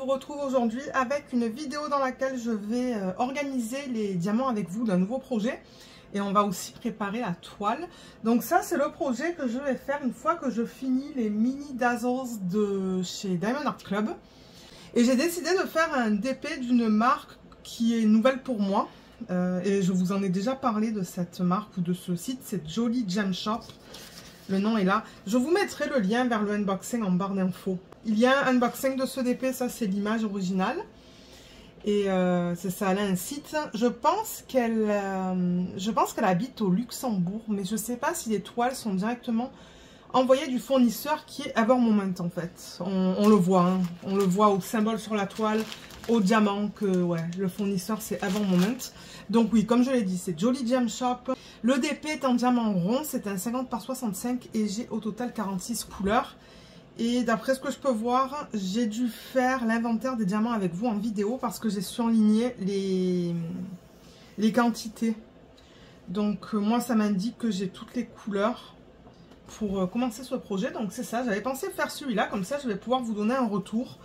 retrouve aujourd'hui avec une vidéo dans laquelle je vais organiser les diamants avec vous d'un nouveau projet. Et on va aussi préparer la toile. Donc ça, c'est le projet que je vais faire une fois que je finis les mini dazzles de chez Diamond Art Club. Et j'ai décidé de faire un DP d'une marque qui est nouvelle pour moi. Et je vous en ai déjà parlé de cette marque ou de ce site, c'est Jolly Gem Shop. Le nom est là. Je vous mettrai le lien vers le unboxing en barre d'infos. Il y a un unboxing de ce DP, ça c'est l'image originale. Et c'est ça, elle a un site. Je pense qu'elle habite au Luxembourg, mais je ne sais pas si les toiles sont directement envoyées du fournisseur qui est Evermoment en fait. On le voit, hein. On le voit au symbole sur la toile, au diamant, que ouais, le fournisseur c'est Evermoment. Donc oui, comme je l'ai dit, c'est Jolly Gem Shop. Le DP est en diamant rond, c'est un 50 par 65 et j'ai au total 46 couleurs. Et d'après ce que je peux voir, j'ai dû faire l'inventaire des diamants avec vous en vidéo parce que j'ai surligné les quantités. Donc moi, ça m'indique que j'ai toutes les couleurs pour commencer ce projet. Donc c'est ça, j'avais pensé faire celui-là, comme ça je vais pouvoir vous donner un retour.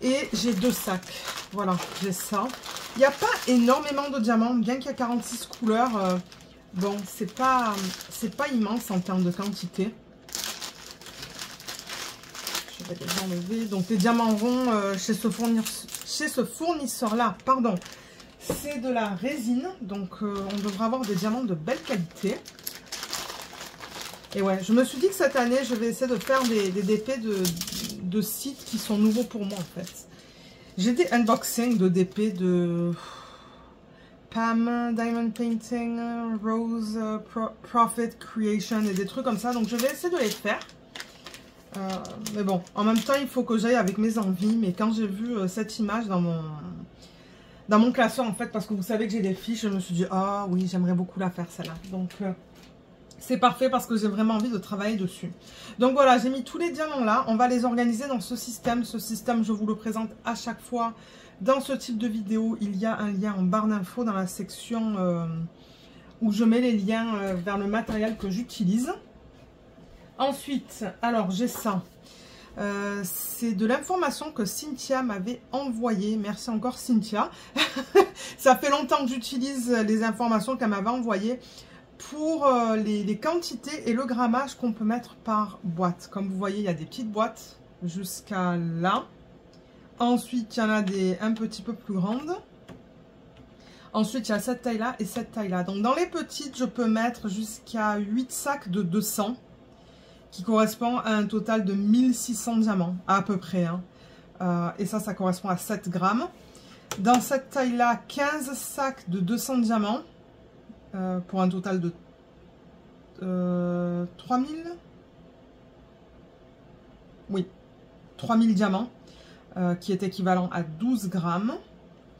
Et j'ai 2 sacs, voilà, j'ai ça. Il n'y a pas énormément de diamants, bien qu'il y a 46 couleurs. Bon, c'est pas immense en termes de quantité. Je vais les enlever. Donc les diamants ronds chez ce fournisseur-là, pardon, c'est de la résine. Donc on devrait avoir des diamants de belle qualité. Et ouais, je me suis dit que cette année, je vais essayer de faire des DP de sites qui sont nouveaux pour moi en fait. J'ai des unboxings de DP de Pam, Diamond Painting, Rose, Profit Creation et des trucs comme ça. Donc je vais essayer de les faire. Mais bon, en même temps, il faut que j'aille avec mes envies. Mais quand j'ai vu cette image dans mon classeur, en fait, parce que vous savez que j'ai des fiches, je me suis dit, ah oui, j'aimerais beaucoup la faire celle-là. Donc, c'est parfait parce que j'ai vraiment envie de travailler dessus. Donc voilà, j'ai mis tous les diamants là. On va les organiser dans ce système. Ce système, je vous le présente à chaque fois. Dans ce type de vidéo, il y a un lien en barre d'infos dans la section où je mets les liens vers le matériel que j'utilise. Ensuite, alors j'ai ça. C'est de l'information que Cynthia m'avait envoyée. Merci encore Cynthia. Ça fait longtemps que j'utilise les informations qu'elle m'avait envoyées pour les quantités et le grammage qu'on peut mettre par boîte. Comme vous voyez, il y a des petites boîtes jusqu'à là. Ensuite, il y en a des un petit peu plus grandes. Ensuite, il y a cette taille-là et cette taille-là. Donc, dans les petites, je peux mettre jusqu'à 8 sacs de 200 qui correspond à un total de 1600 diamants, à peu près. Hein. Et ça correspond à 7 grammes. Dans cette taille-là, 15 sacs de 200 diamants pour un total de 3000. Oui, 3000 diamants. Qui est équivalent à 12 grammes.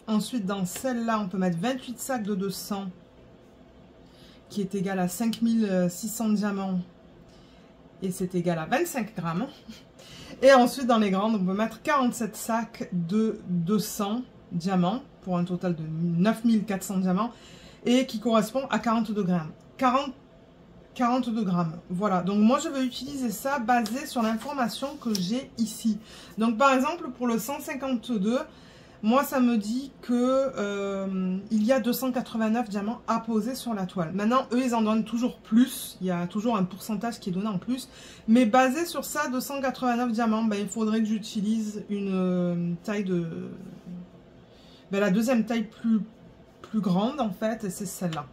Ensuite, dans celle-là, on peut mettre 28 sacs de 200 qui est égal à 5600 diamants et c'est égal à 25 grammes. Et ensuite, dans les grandes, on peut mettre 47 sacs de 200 diamants pour un total de 9400 diamants et qui correspond à 42 grammes. 42 grammes. Voilà, donc moi je vais utiliser ça basé sur l'information que j'ai ici. Donc par exemple pour le 152, moi ça me dit que il y a 289 diamants à poser sur la toile. Maintenant eux ils en donnent toujours plus, il y a toujours un pourcentage qui est donné en plus. Mais basé sur ça, 289 diamants, ben, il faudrait que j'utilise une taille de... Ben, la deuxième taille plus grande en fait, et c'est celle-là.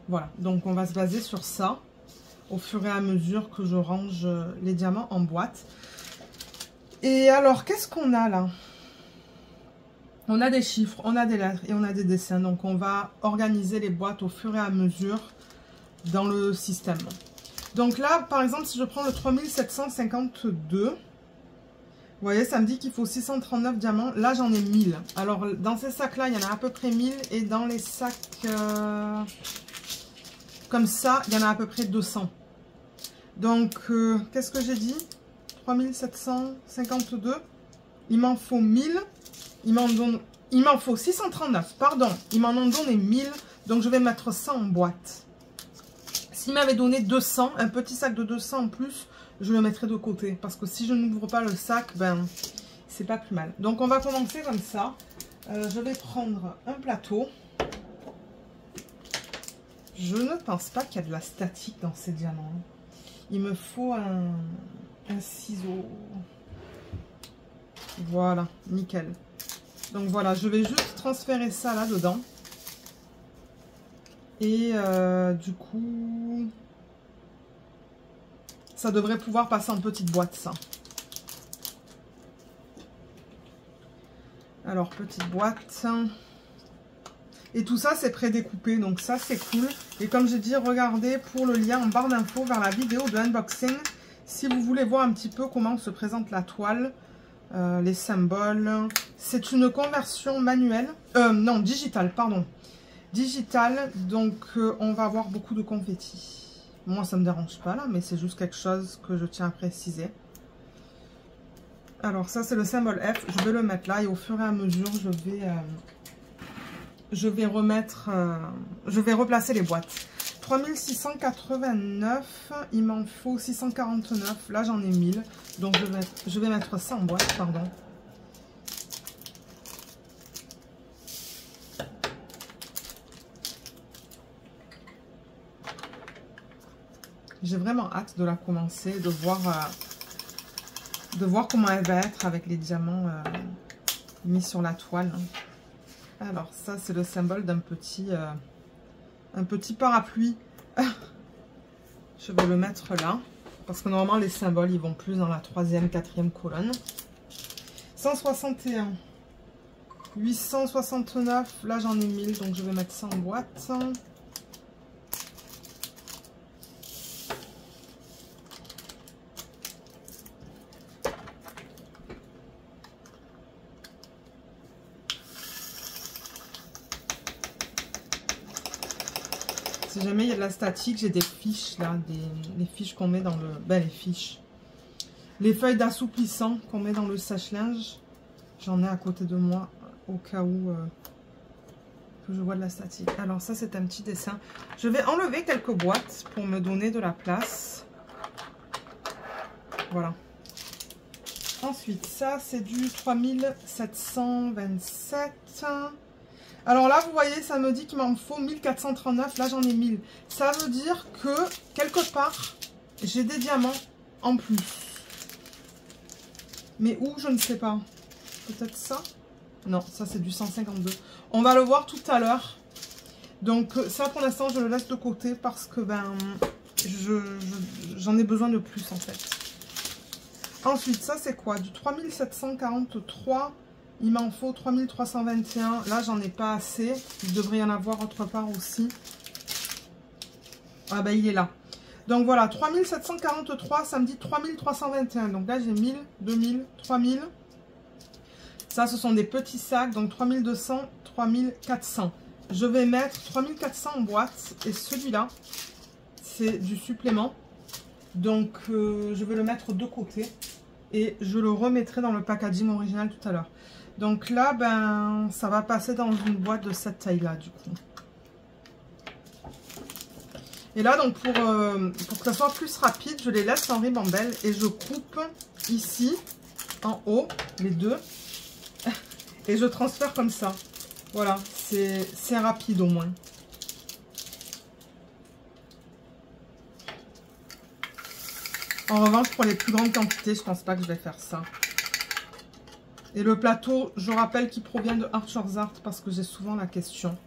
Voilà, donc on va se baser sur ça au fur et à mesure que je range les diamants en boîte. Et alors, qu'est-ce qu'on a là? On a des chiffres, on a des lettres et on a des dessins. Donc on va organiser les boîtes au fur et à mesure dans le système. Donc là, par exemple, si je prends le 3752, vous voyez, ça me dit qu'il faut 639 diamants. Là, j'en ai 1000. Alors, dans ces sacs-là, il y en a à peu près 1000. Et dans les sacs... comme ça, il y en a à peu près 200. Donc, qu'est-ce que j'ai dit? 3752. Il m'en faut 1000. Il m'en faut 639, pardon. Ils m'en ont donné 1000. Donc, je vais mettre ça en boîte. S'il m'avait donné 200, un petit sac de 200 en plus, je le mettrai de côté. Parce que si je n'ouvre pas le sac, ben, c'est pas plus mal. Donc on va commencer comme ça. Je vais prendre un plateau. Je ne pense pas qu'il y a de la statique dans ces diamants. Il me faut un ciseau. Voilà, nickel. Donc voilà, je vais juste transférer ça là-dedans. Et du coup, ça devrait pouvoir passer en petite boîte, ça. Alors, petite boîte. Et tout ça, c'est prédécoupé, donc ça, c'est cool. Et comme j'ai dit, regardez pour le lien en barre d'infos vers la vidéo de unboxing. Si vous voulez voir un petit peu comment se présente la toile, les symboles. C'est une conversion manuelle. Non, digitale, pardon. Digitale, donc on va avoir beaucoup de confettis. Moi, ça ne me dérange pas, là, mais c'est juste quelque chose que je tiens à préciser. Alors, ça, c'est le symbole F. Je vais le mettre là et au fur et à mesure, je vais remettre, je vais replacer les boîtes. 3689, il m'en faut 649. Là, j'en ai 1000. Donc, je vais mettre ça en boîte, pardon. J'ai vraiment hâte de la commencer, de voir comment elle va être avec les diamants mis sur la toile. Alors ça c'est le symbole d'un petit parapluie. Je vais le mettre là parce que normalement les symboles ils vont plus dans la 3e, 4e colonne. 161, 869, là j'en ai 1000 donc je vais mettre ça en boîte. Si jamais il y a de la statique, j'ai des fiches là, les fiches qu'on met dans le... Ben les fiches. Les feuilles d'assouplissant qu'on met dans le sèche-linge. J'en ai à côté de moi au cas où que je vois de la statique. Alors ça c'est un petit dessin. Je vais enlever quelques boîtes pour me donner de la place. Voilà. Ensuite ça c'est du 3727. Alors là, vous voyez, ça me dit qu'il m'en faut 1439. Là, j'en ai 1000. Ça veut dire que, quelque part, j'ai des diamants en plus. Mais où, je ne sais pas. Peut-être ça? Non, ça, c'est du 152. On va le voir tout à l'heure. Donc, ça, pour l'instant, je le laisse de côté parce que, ben, j'en ai besoin de plus, en fait. Ensuite, ça, c'est quoi? Du 3743. Il m'en faut 3321. Là, j'en ai pas assez. Il devrait y en avoir autre part aussi. Ah, ben, il est là. Donc, voilà. 3743. Ça me dit 3321. Donc, là, j'ai 1000, 2000, 3000. Ça, ce sont des petits sacs. Donc, 3200, 3400. Je vais mettre 3400 en boîte. Et celui-là, c'est du supplément. Donc, je vais le mettre de côté. Et je le remettrai dans le packaging original tout à l'heure. Donc là, ben, ça va passer dans une boîte de cette taille-là, du coup. Et là, donc, pour que ça soit plus rapide, je les laisse en ribambelle et je coupe ici, en haut, les deux. Et je transfère comme ça. Voilà, c'est rapide au moins. En revanche, pour les plus grandes quantités, je pense pas que je vais faire ça. Et le plateau, je rappelle qu'il provient de Archer's Art parce que j'ai souvent la question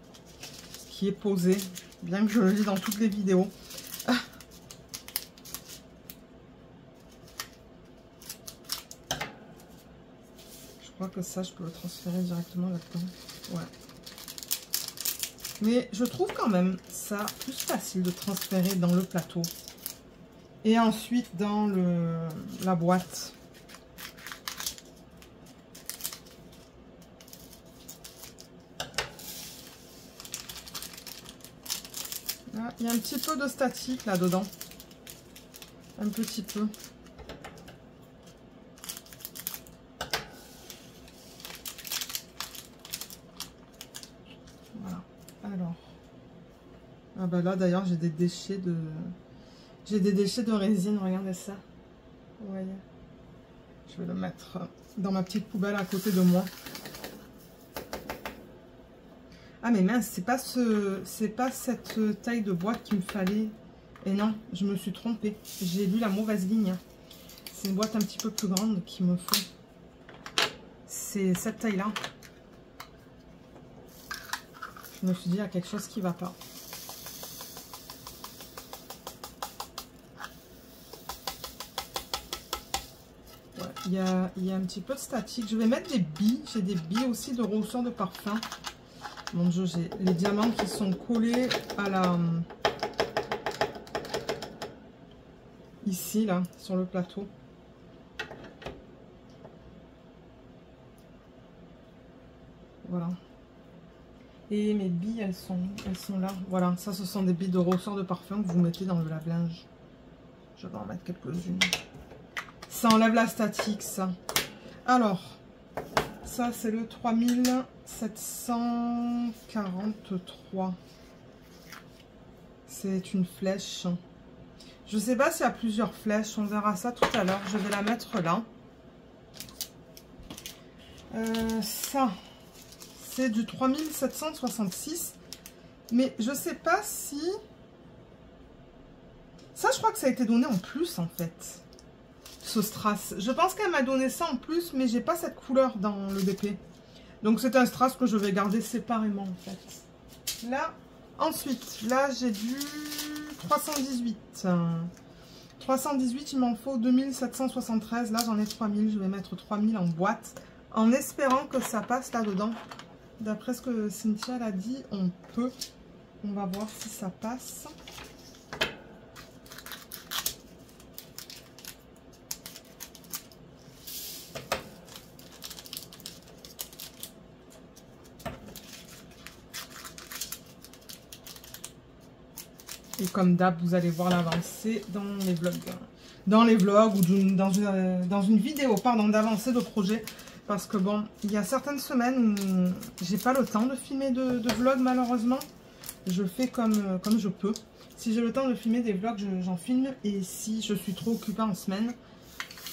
qui est posée, bien que je le lis dans toutes les vidéos. Je crois que ça, je peux le transférer directement là-dedans. Ouais. Mais je trouve quand même ça plus facile de transférer dans le plateau. Et ensuite dans la boîte. Là, il y a un petit peu de statique là-dedans. Un petit peu. Voilà. Alors. Ah bah là d'ailleurs j'ai des déchets de... J'ai des déchets de résine, regardez ça. Vous voyez. Je vais le mettre dans ma petite poubelle à côté de moi. Ah mais mince, c'est pas cette taille de boîte qu'il me fallait. Et non, je me suis trompée. J'ai lu la mauvaise ligne. C'est une boîte un petit peu plus grande qu'il me faut. C'est cette taille-là. Je me suis dit, il y a quelque chose qui ne va pas. Ouais, il y a un petit peu de statique. Je vais mettre des billes. J'ai des billes aussi de rousseur de parfum. Mon Dieu, j'ai les diamants qui sont collés à la... Ici, là, sur le plateau. Voilà. Et mes billes, elles sont là. Voilà, ça, ce sont des billes de ressort de parfum que vous mettez dans le lave-linge. Je vais en mettre quelques-unes. Ça enlève la statique, ça. Alors, ça, c'est le 3743. C'est une flèche. Je ne sais pas s'il y a plusieurs flèches. On verra ça tout à l'heure. Je vais la mettre là. Ça, c'est du 3766. Mais je ne sais pas si... Ça, je crois que ça a été donné en plus, en fait. Ce strass. Je pense qu'elle m'a donné ça en plus, mais j'ai pas cette couleur dans le DP. Donc, c'est un strass que je vais garder séparément, en fait. Là, ensuite, là, j'ai du 318. 318, il m'en faut 2773. Là, j'en ai 3000. Je vais mettre 3000 en boîte, en espérant que ça passe là-dedans. D'après ce que Cynthia l'a dit, on peut. On va voir si ça passe. Et comme d'hab, vous allez voir l'avancée dans les vlogs. Dans les vlogs ou dans une vidéo, pardon, d'avancée de projet. Parce que bon, il y a certaines semaines où j'ai pas le temps de filmer de vlogs malheureusement. Je fais comme je peux. Si j'ai le temps de filmer des vlogs, j'en filme. Et si je suis trop occupée en semaine,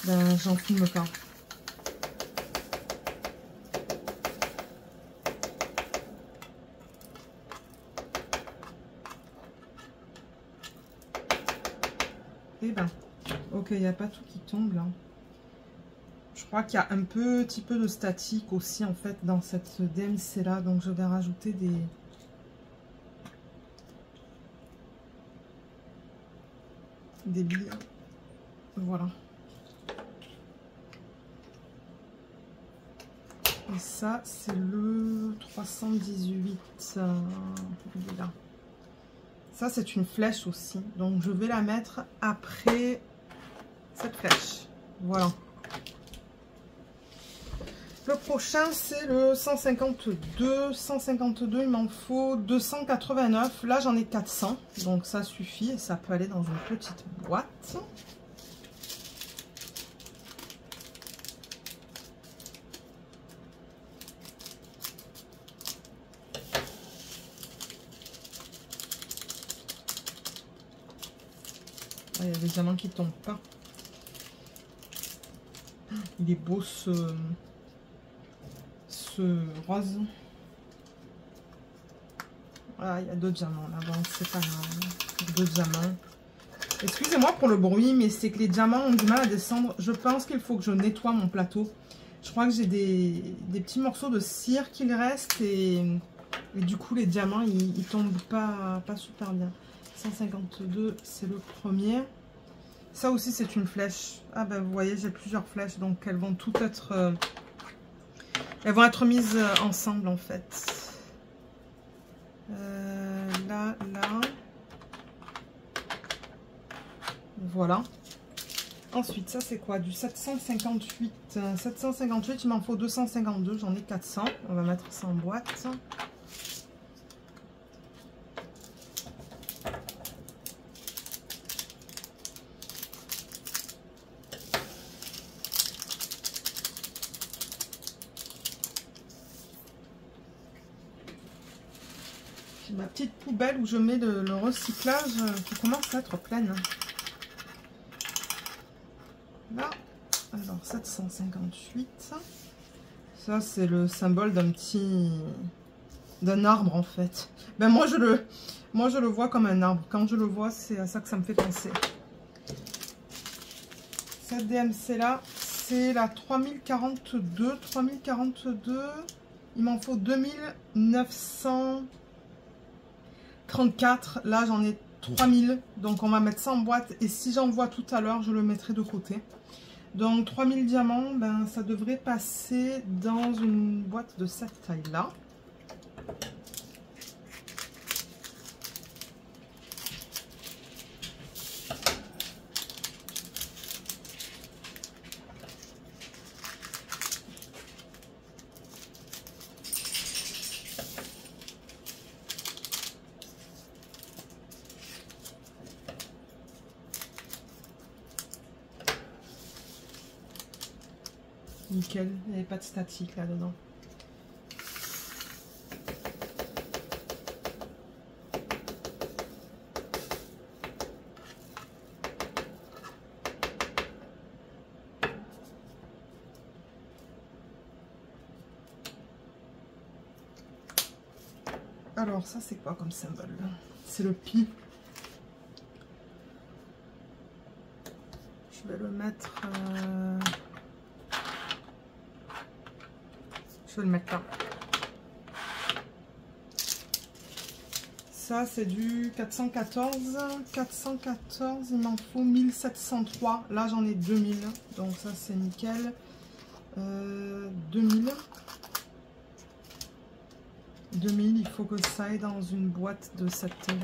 ben j'en filme pas. Et ben, ok, il n'y a pas tout qui tombe là. Je crois qu'il y a un petit peu de statique aussi en fait dans cette DMC là. Donc je vais rajouter des billes. Voilà. Et ça, c'est le 318. Il est là. Ça, c'est une flèche aussi. Donc, je vais la mettre après cette flèche. Voilà. Le prochain, c'est le 152. 152, il m'en faut 289. Là, j'en ai 400. Donc, ça suffit. Et ça peut aller dans une petite boîte. Il y a des diamants qui ne tombent pas. Il est beau ce rose. Voilà, il y a 2 diamants là. Bon, c'est pas grave. 2 diamants. Excusez-moi pour le bruit, mais c'est que les diamants ont du mal à descendre. Je pense qu'il faut que je nettoie mon plateau. Je crois que j'ai des petits morceaux de cire qu'il reste et du coup les diamants ils tombent pas super bien. 152, c'est le premier. Ça aussi, c'est une flèche. Ah ben, vous voyez, j'ai plusieurs flèches. Donc, elles vont toutes être... elles vont être mises ensemble, en fait. Là. Voilà. Ensuite, ça, c'est quoi? Du 758. 758, il m'en faut 252. J'en ai 400. On va mettre ça en boîte. Ma petite poubelle où je mets le recyclage qui commence à être pleine. Là, Alors 758. Ça c'est le symbole d'un arbre en fait. Ben moi je le vois comme un arbre. Quand je le vois, c'est à ça que ça me fait penser. Cette DMC là, c'est la 3042. 3042. Il m'en faut 2934. Là j'en ai 3000. Donc on va mettre ça en boîte. Et si j'en vois tout à l'heure, je le mettrai de côté. Donc 3000 diamants, ben, ça devrait passer dans une boîte de cette taille-là. Nickel, il n'y avait pas de statique là-dedans. Alors ça c'est quoi comme symbole? C'est le pi. Je vais le mettre... Je vais le mettre là. Ça c'est du 414. 414, il m'en faut 1703. Là j'en ai 2000. Donc ça c'est nickel. 2000. 2000, il faut que ça aille dans une boîte de cette taille.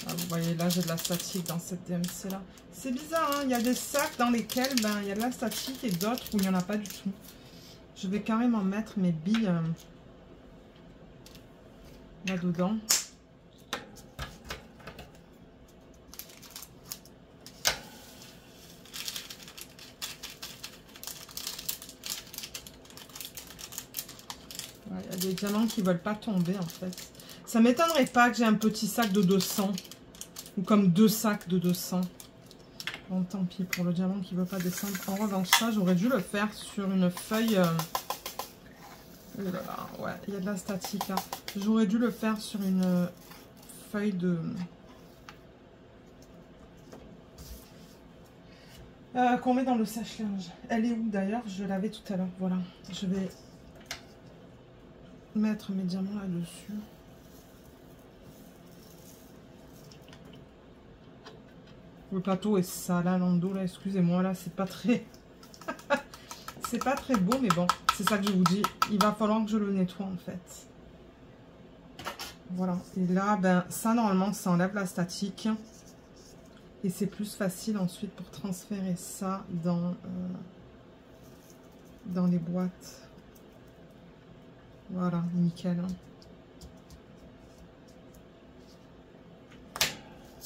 Ah, vous voyez là j'ai de la statique dans cette DMC là. C'est bizarre, hein, il y a des sacs dans lesquels ben, il y a de la statique et d'autres où il n'y en a pas du tout. Je vais carrément mettre mes billes là-dedans. Il y a des diamants qui ne veulent pas tomber en fait. Ça ne m'étonnerait pas que j'ai un petit sac de 200. Ou comme 2 sacs de 200. Bon, tant pis pour le diamant qui ne veut pas descendre. En revanche, ça, j'aurais dû le faire sur une feuille... Oh là là, ouais, il y a de la statique là. J'aurais dû le faire sur une feuille de... qu'on met dans le sèche-linge. Elle est où d'ailleurs? Je l'avais tout à l'heure. Voilà, je vais mettre mes diamants là-dessus. Le plateau est sale, là, l'endo, là, excusez-moi, là, c'est pas très... c'est pas très beau, mais bon, c'est ça que je vous dis. Il va falloir que je le nettoie, en fait. Voilà. Et là, ben, ça, normalement, ça enlève la statique. Et c'est plus facile, ensuite, pour transférer ça dans les boîtes. Voilà, nickel.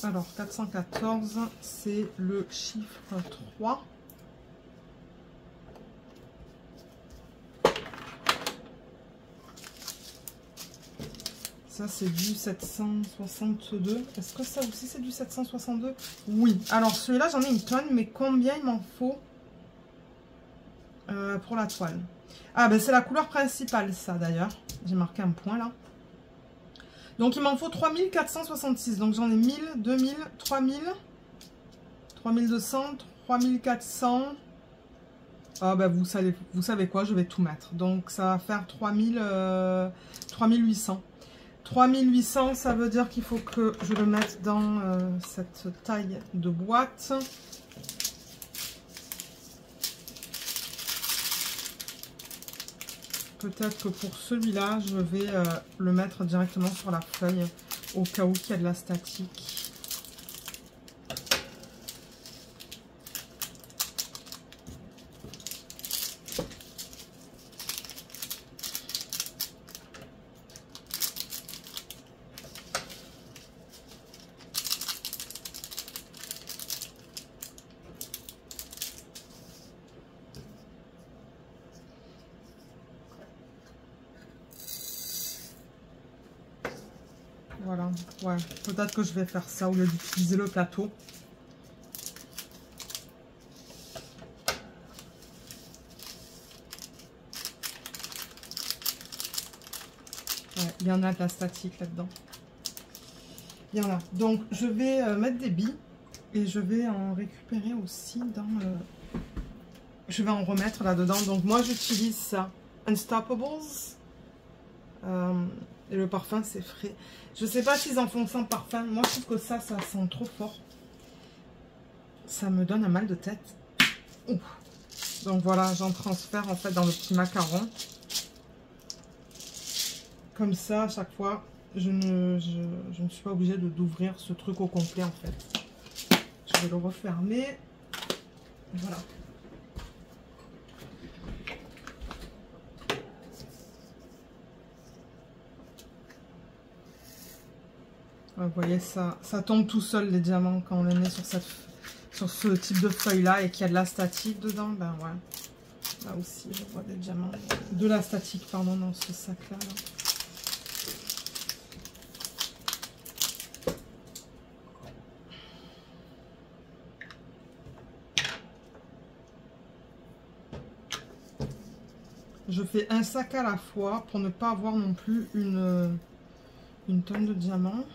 Alors, 414, c'est le chiffre 3. Ça, c'est du 762. Est-ce que ça aussi, c'est du 762? Oui. Alors, celui-là, j'en ai une tonne, mais combien il m'en faut pour la toile? Ah, ben c'est la couleur principale, ça, d'ailleurs. J'ai marqué un point, là. Donc, il m'en faut 3466. Donc, j'en ai 1000, 2000, 3000, 3200, 3400. Ah, ben, vous savez quoi, je vais tout mettre. Donc, ça va faire 3800. 3800, ça veut dire qu'il faut que je le mette dans cette taille de boîte. Peut-être que pour celui-là, je vais le mettre directement sur la feuille au cas où il y a de la statique. Voilà, ouais, peut-être que je vais faire ça au lieu d'utiliser le plateau. Ouais, il y en a de la statique là-dedans. Il y en a. Donc, je vais mettre des billes et je vais en récupérer aussi dans le... Je vais en remettre là-dedans. Donc, moi, j'utilise ça. Unstoppables. Et le parfum, c'est frais. Je sais pas s'ils en font sans parfum. Moi, je trouve que ça sent trop fort. Ça me donne un mal de tête. Ouh. Donc, voilà, j'en transfère en fait dans le petit macaron. Comme ça, à chaque fois, je ne suis pas obligée d'ouvrir ce truc au complet, en fait. Je vais le refermer. Voilà. Vous voyez, ça tombe tout seul, les diamants, quand on les met sur ce type de feuille-là et qu'il y a de la statique dedans. Ben ouais. Là aussi, je vois des diamants. De la statique, pardon, dans ce sac-là. Là. Je fais un sac à la fois pour ne pas avoir non plus une tonne de diamants.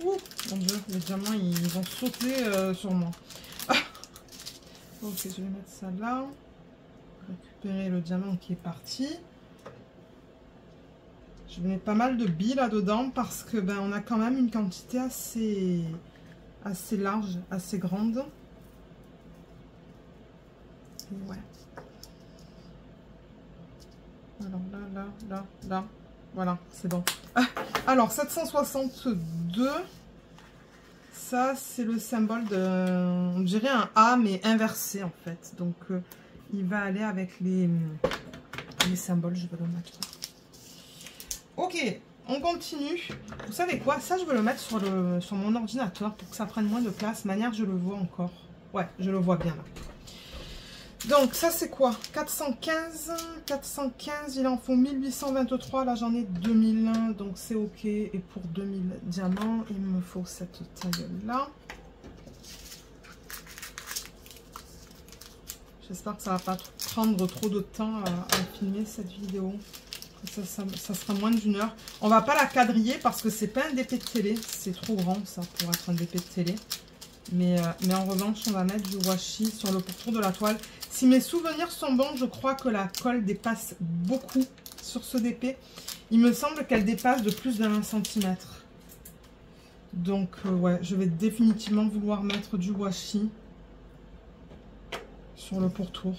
Ouh, mon dieu, les diamants ils vont sauter sur moi. Ah. Ok, je vais mettre ça là. Récupérer le diamant qui est parti. Je vais mettre pas mal de billes là-dedans parce que ben on a quand même une quantité assez large, assez grande. Ouais. Alors là. Voilà, c'est bon. Ah, alors, 762. Ça, c'est le symbole de... On dirait un A, mais inversé, en fait. Donc, il va aller avec les symboles. Je vais le mettre. Ok, on continue. Vous savez quoi? Ça, je vais le mettre sur mon ordinateur pour que ça prenne moins de place. De manière, je le vois encore. Ouais, je le vois bien là. Donc, ça, c'est quoi? 415. 415, il en faut 1823. Là, j'en ai 2001. Donc, c'est OK. Et pour 2000 diamants, il me faut cette taille-là. J'espère que ça va pas prendre trop de temps à filmer cette vidéo. Ça sera moins d'une heure. On va pas la quadriller parce que c'est pas un DP de télé. C'est trop grand, ça, pour être un DP de télé. Mais en revanche, on va mettre du washi sur le pourtour de la toile. Si mes souvenirs sont bons, je crois que la colle dépasse beaucoup sur ce DP. Il me semble qu'elle dépasse de plus d'1 cm. Donc, ouais, je vais définitivement vouloir mettre du washi sur le pourtour.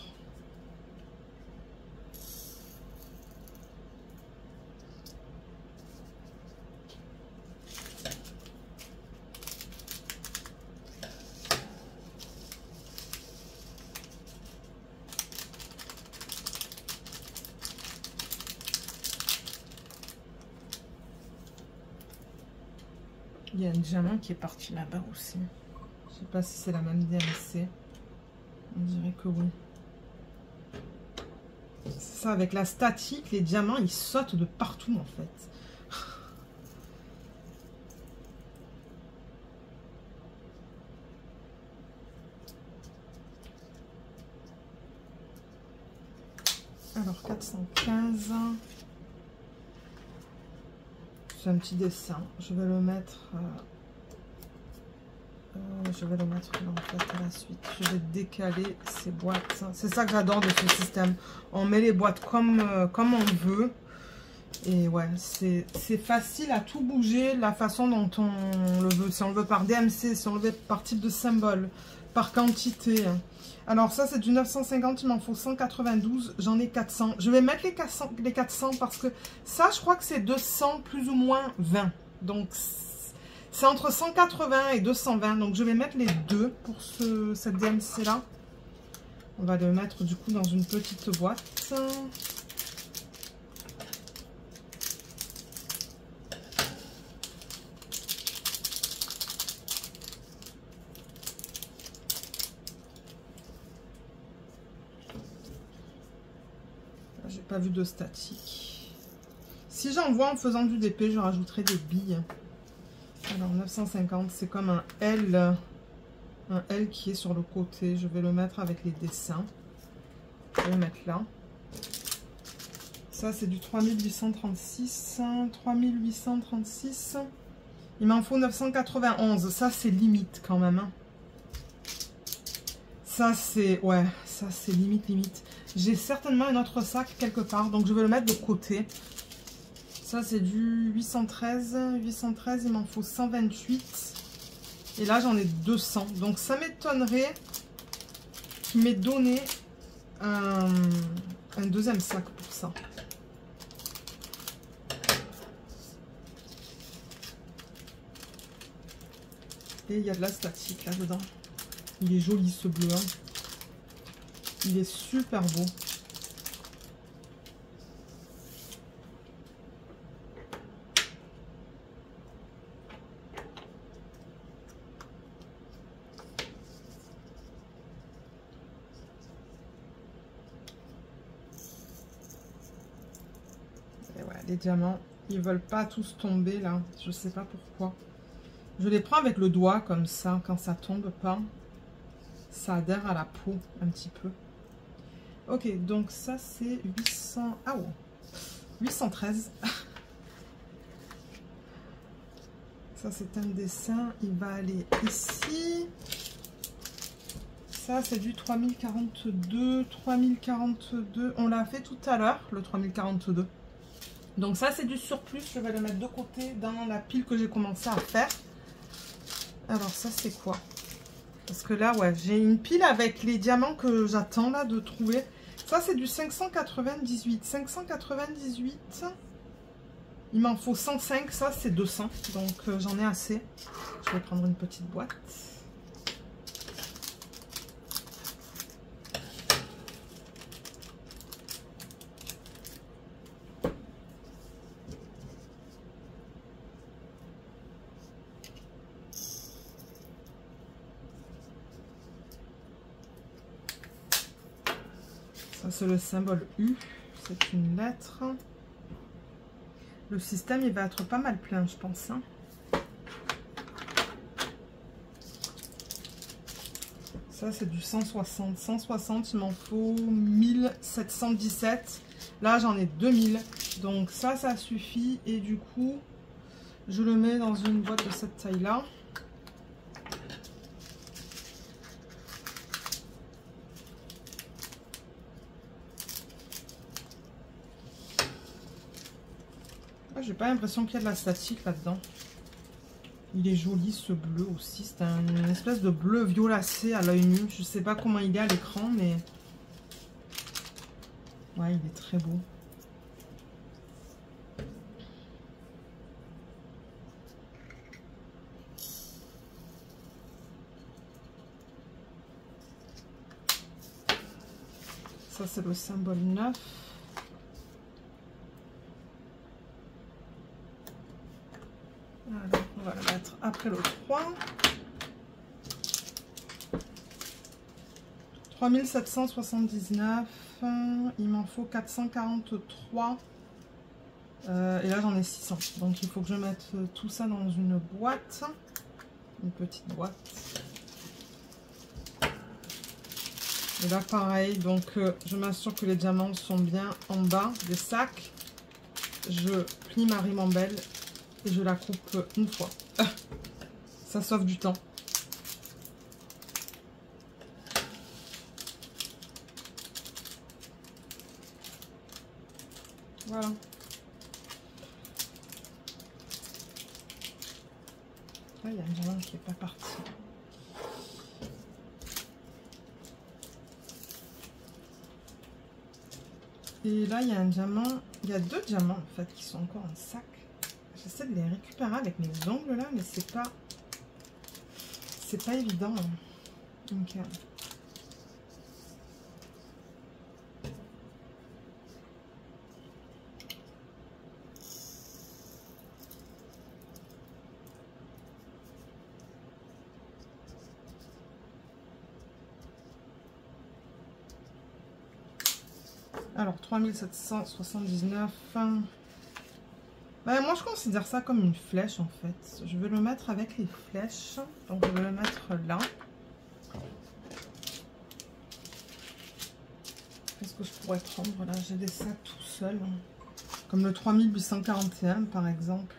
Il y a un diamant qui est parti là-bas aussi. Je sais pas si c'est la même DMC. On dirait que oui. C'est ça, avec la statique, les diamants, ils sautent de partout en fait. Alors, 415. C'est un petit dessin. Je vais le mettre... là, en fait, à la suite. Je vais décaler ces boîtes. C'est ça que j'adore de ce système. On met les boîtes comme on veut. Et ouais, c'est facile à tout bouger la façon dont on le veut. Si on le veut par DMC, si on le veut par type de symbole, par quantité. Alors ça, c'est du 950, il m'en faut 192. J'en ai 400. Je vais mettre les 400 parce que ça, je crois que c'est 200 plus ou moins 20. Donc, c'est entre 180 et 220. Donc, je vais mettre les deux pour cette DMC-là. On va le mettre du coup dans une petite boîte. pas vu de statique. Si j'en vois en faisant du DP, je rajouterai des billes. Alors 950, c'est comme un L qui est sur le côté. Je vais le mettre avec les dessins. Je vais le mettre là. Ça, c'est du 3836. 3836. Il m'en faut 991. Ça, c'est limite quand même. Hein. Ça, c'est... Ouais, ça, c'est limite, limite. J'ai certainement un autre sac quelque part. Donc, je vais le mettre de côté. Ça, c'est du 813. 813, il m'en faut 128. Et là, j'en ai 200. Donc, ça m'étonnerait qu'il m'ait donné un deuxième sac pour ça. Et il y a de la statique là-dedans. Il est joli ce bleu. Hein. Il est super beau. Et ouais, les diamants, ils veulent pas tous tomber là. Je sais pas pourquoi. Je les prends avec le doigt comme ça, quand ça tombe pas, ça adhère à la peau un petit peu. Ok, donc ça c'est 800... Ah ouais, 813. Ça c'est un dessin, il va aller ici. Ça c'est du 3042, 3042. On l'a fait tout à l'heure, le 3042. Donc ça c'est du surplus, je vais le mettre de côté dans la pile que j'ai commencé à faire. Alors ça c'est quoi? Parce que là ouais j'ai une pile avec les diamants que j'attends là de trouver. Ça c'est du 598. 598. Il m'en faut 105, ça c'est 200. Donc j'en ai assez. Je vais prendre une petite boîte. Ça c'est le symbole U, c'est une lettre. Le système il va être pas mal plein je pense. Hein. Ça c'est du 160. 160 il m'en faut 1717. Là j'en ai 2000. Donc ça suffit. Et du coup je le mets dans une boîte de cette taille là. J'ai pas l'impression qu'il y a de la statique là-dedans. Il est joli ce bleu aussi. C'est une espèce de bleu violacé à l'œil nu. Je sais pas comment il est à l'écran, mais ouais, il est très beau. Ça c'est le symbole 9. Alors, on va le mettre après le 3. 3779. Il m'en faut 443. Et là, j'en ai 600. Donc, il faut que je mette tout ça dans une boîte. Une petite boîte. Et là, pareil. Donc, je m'assure que les diamants sont bien en bas des sacs. Je plie ma ribambelle. Et je la coupe une fois. Ça sauve du temps. Voilà. Là, il y a un diamant qui n'est pas parti. Et là, il y a un diamant. Il y a 2 diamants en fait qui sont encore en sac. J'essaie de les récupérer avec mes ongles là, mais c'est pas évident. Donc, Alors, 3779. Ben, moi, je considère ça comme une flèche, en fait. Je vais le mettre avec les flèches. Donc, je vais le mettre là. Qu'est-ce que je pourrais prendre, là? J'ai des sacs tout seuls. Comme le 3841, par exemple.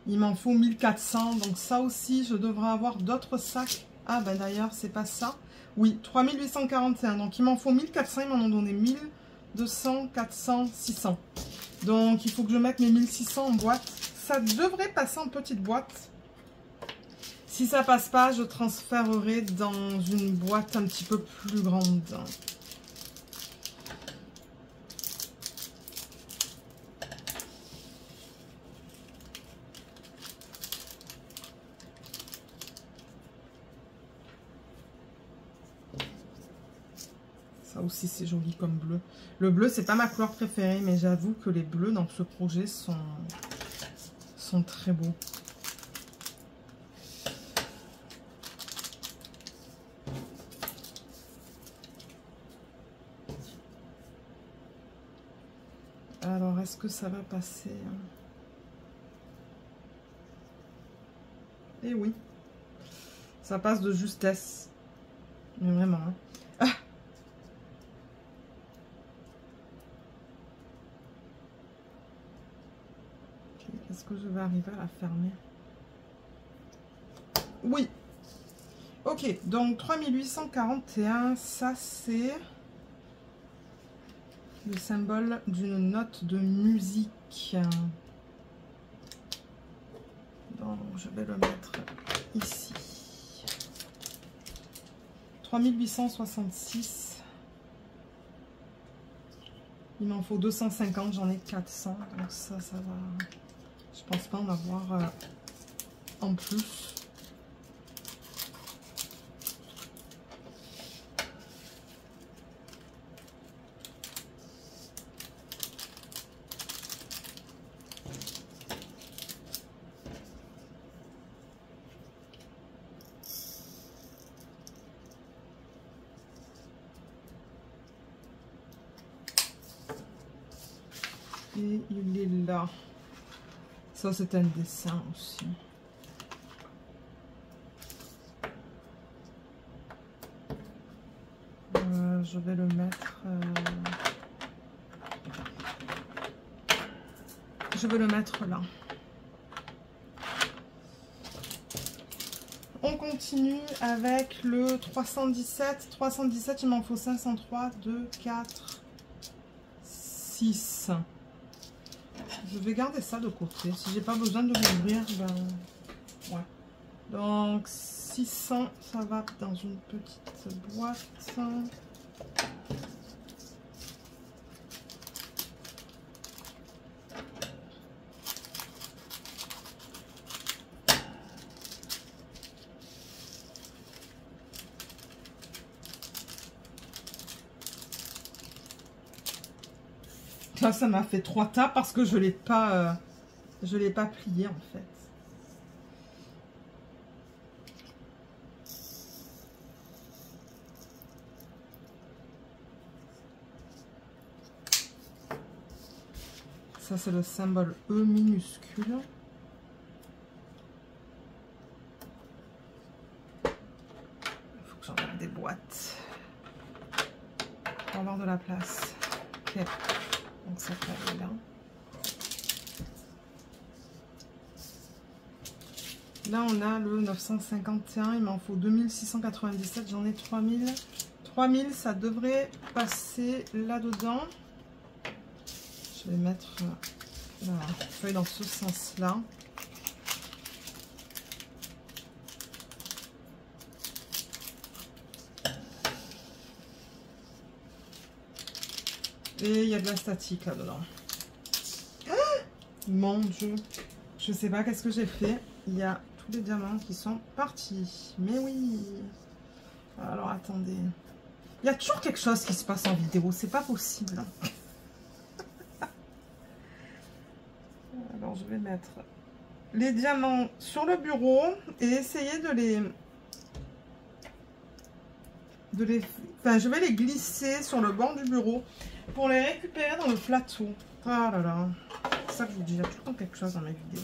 Il m'en faut 1400. Donc, ça aussi, je devrais avoir d'autres sacs. Ah, ben d'ailleurs, c'est pas ça. Oui, 3841. Donc, il m'en faut 1400. Ils m'en ont donné 1200, 400, 600. Donc, il faut que je mette mes 1600 en boîte. Ça devrait passer en petite boîte. Si ça passe pas, je transférerai dans une boîte un petit peu plus grande. Ça aussi, c'est joli comme bleu. Le bleu, c'est pas ma couleur préférée, mais j'avoue que les bleus dans ce projet sont très beaux. Alors, est-ce que ça va passer? Eh oui. Ça passe de justesse. Mais vraiment. Hein. Ah. Est-ce que je vais arriver à la fermer? Oui. Ok, donc 3841, ça c'est le symbole d'une note de musique. Donc je vais le mettre ici. 3866. Il m'en faut 250, j'en ai 400. Donc ça va. Je pense pas en avoir en plus. Et il est là. Ça, c'est un dessin aussi. Je vais le mettre... Je vais le mettre là. On continue avec le 317. 317, il m'en faut 503, 2, 4, 6. Je vais garder ça de côté. Si j'ai pas besoin de l'ouvrir, ben... Ouais. Donc, 600, ça va dans une petite boîte. Là, ça m'a fait 3 tas parce que je l'ai pas plié en fait. Ça, c'est le symbole E minuscule. Il faut que j'enlève des boîtes pour avoir de la place. Ok. Donc ça peut aller là. Là, on a le 951. Il m'en faut 2697. J'en ai 3000. 3000, ça devrait passer là-dedans. Je vais mettre la feuille dans ce sens-là. Et il y a de la statique là-dedans. Ah, mon Dieu. Je sais pas qu'est-ce que j'ai fait. Il y a tous les diamants qui sont partis. Mais oui. Alors, attendez. Il y a toujours quelque chose qui se passe en vidéo. C'est pas possible. Alors, je vais mettre les diamants sur le bureau et essayer de Enfin, je vais les glisser sur le banc du bureau pour les récupérer dans le plateau. Ah là là. C'est ça que je vous dis, il y a tout le temps quelque chose dans mes vidéos.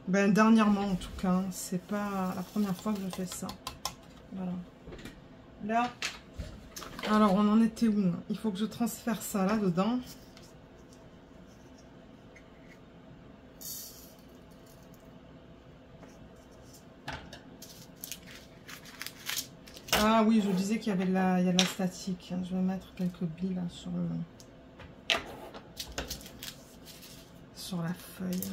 Ben, dernièrement en tout cas, c'est pas la première fois que je fais ça. Voilà. Là, alors on en était où? Il faut que je transfère ça là-dedans. Ah oui, je disais qu'il y avait il y a de la statique. Je vais mettre quelques billes là sur la feuille.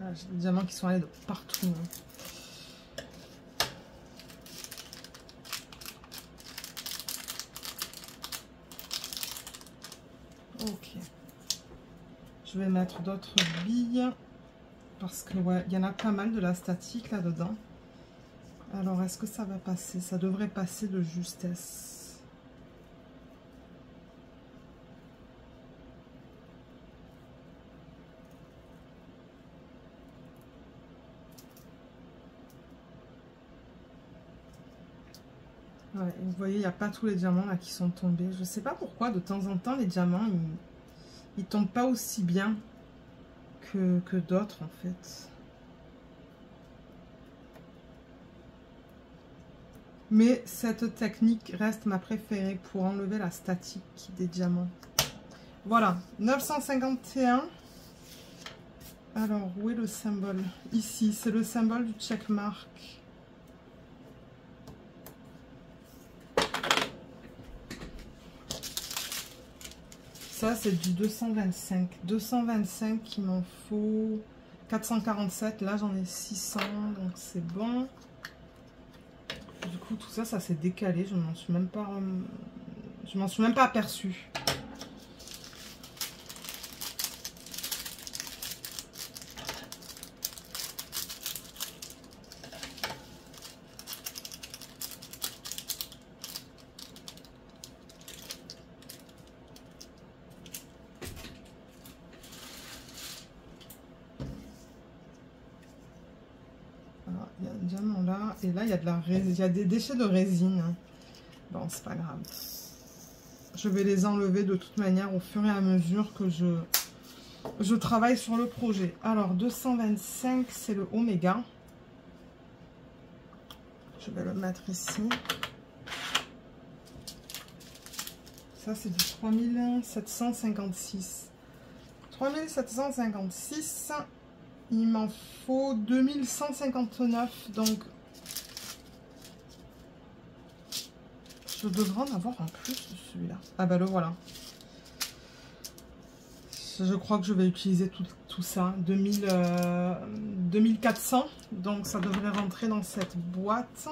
Ah, j'ai des diamants qui sont allés de partout. Hein. Ok. Je vais mettre d'autres billes. Parce que ouais, il y en a pas mal de la statique là-dedans. Alors, est-ce que ça va passer? Ça devrait passer de justesse. Ouais, vous voyez, il n'y a pas tous les diamants là qui sont tombés. Je ne sais pas pourquoi, de temps en temps, les diamants, ils tombent pas aussi bien que d'autres, en fait. Mais cette technique reste ma préférée pour enlever la statique des diamants. Voilà, 951. Alors, où est le symbole? Ici, c'est le symbole du checkmark. Ça, c'est du 225. 225, il m'en faut 447. Là, j'en ai 600, donc c'est bon. Du coup, tout ça, ça s'est décalé. Je m'en suis même pas aperçue. Il y a un diamant là, et là il y a il y a des déchets de résine. Bon, c'est pas grave. Je vais les enlever de toute manière au fur et à mesure que je travaille sur le projet. Alors 225, c'est le oméga. Je vais le mettre ici. Ça c'est du 3756. 3756. Il m'en faut 2159, donc je devrais en avoir en plus de celui-là. Ah bah le voilà. Je crois que je vais utiliser tout ça, 2400, donc ça devrait rentrer dans cette boîte.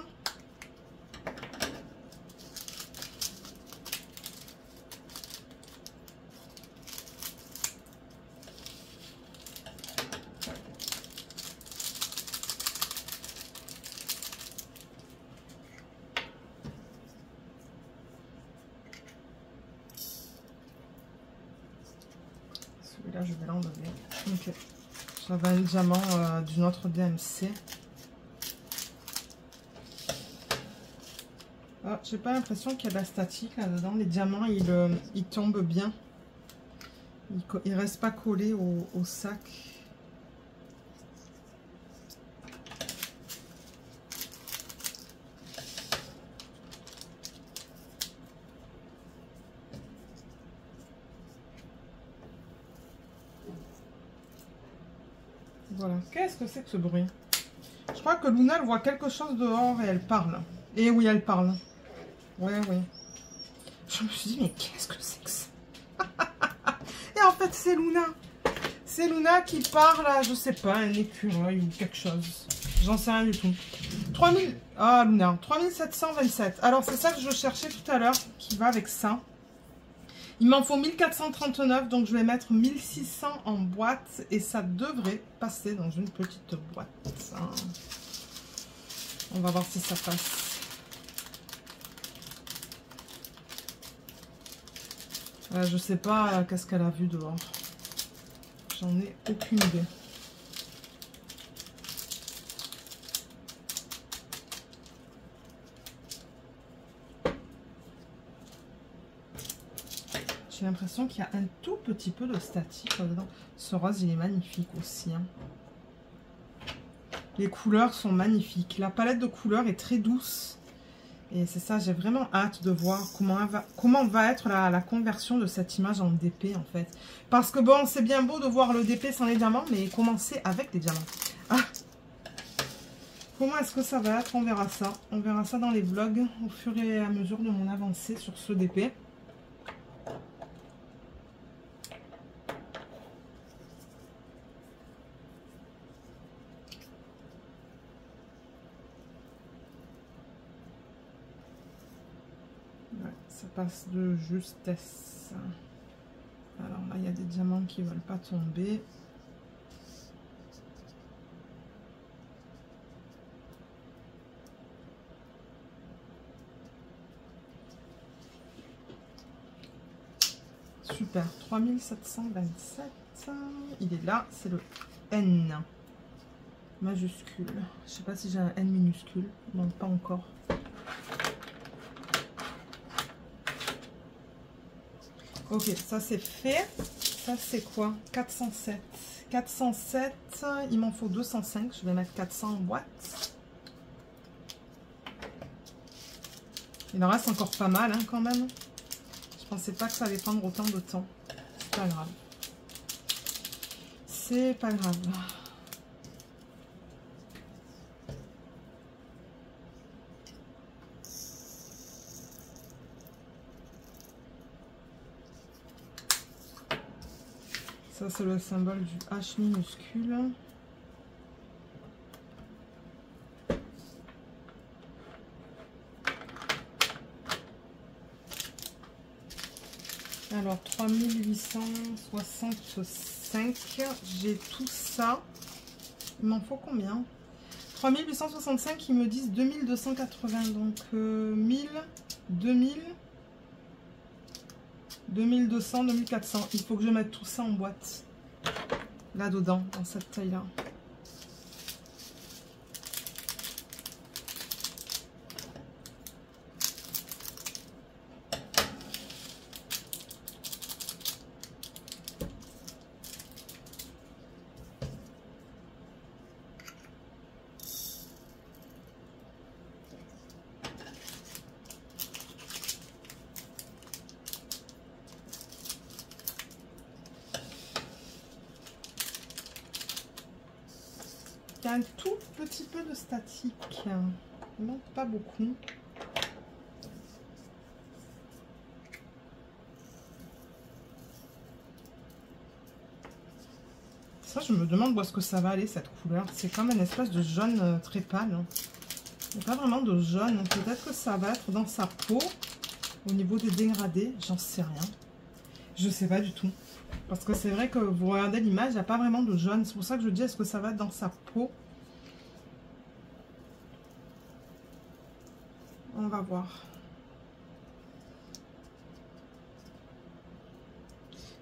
Celui-là, je vais l'enlever. Ok. J'avais un diamant d'une autre DMC. Ah, j'ai pas l'impression qu'il y a de la statique là-dedans. Les diamants, ils tombent bien. Ils restent pas collés au sac. Voilà. Qu'est-ce que c'est que ce bruit? Je crois que Luna, elle voit quelque chose dehors et elle parle. Et oui, elle parle. Oui, oui. Je me suis dit, mais qu'est-ce que c'est que ça? Et en fait, c'est Luna. C'est Luna qui parle à, je sais pas, un écureuil ou quelque chose. J'en sais rien du tout. 3000. Ah, Luna. 3727. Alors, c'est ça que je cherchais tout à l'heure, qui va avec ça. Il m'en faut 1439, donc je vais mettre 1600 en boîte. Et ça devrait passer dans une petite boîte. On va voir si ça passe. Je sais pas qu'est-ce qu'elle a vu dehors. J'en ai aucune idée. J'ai l'impression qu'il y a un tout petit peu de statique là-dedans. Ce rose, il est magnifique aussi. Hein. Les couleurs sont magnifiques. La palette de couleurs est très douce. Et c'est ça, j'ai vraiment hâte de voir comment va être la conversion de cette image en DP en fait. Parce que bon, c'est bien beau de voir le DP sans les diamants, mais commencer avec les diamants. Ah, comment est-ce que ça va être? On verra ça. On verra ça dans les vlogs au fur et à mesure de mon avancée sur ce DP. Ça passe de justesse. Alors là, il y a des diamants qui ne veulent pas tomber. Super, 3727. Il est là, c'est le N majuscule. Je ne sais pas si j'ai un N minuscule. Non, pas encore. Ok, ça c'est fait. Ça c'est quoi? 407. 407, il m'en faut 205. Je vais mettre 400 en boîte. Il en reste encore pas mal hein, quand même. Je pensais pas que ça allait prendre autant de temps. C'est pas grave. C'est pas grave. Ça, c'est le symbole du H minuscule. Alors, 3865. J'ai tout ça. Il m'en faut combien? 3865, ils me disent 2280. Donc, 1000, 2000, 2200, 2400. Il faut que je mette tout ça en boîte. Là-dedans, dans cette taille-là. Il y a un tout petit peu de statique. Non, pas beaucoup. Ça, je me demande où est-ce que ça va aller, cette couleur. C'est comme une espèce de jaune très pâle. Il n'y a pas vraiment de jaune. Peut-être que ça va être dans sa peau, au niveau des dégradés. J'en sais rien. Je sais pas du tout. Parce que c'est vrai que vous regardez l'image, il n'y a pas vraiment de jaune. C'est pour ça que je dis, est-ce que ça va être dans sa peau? On va voir.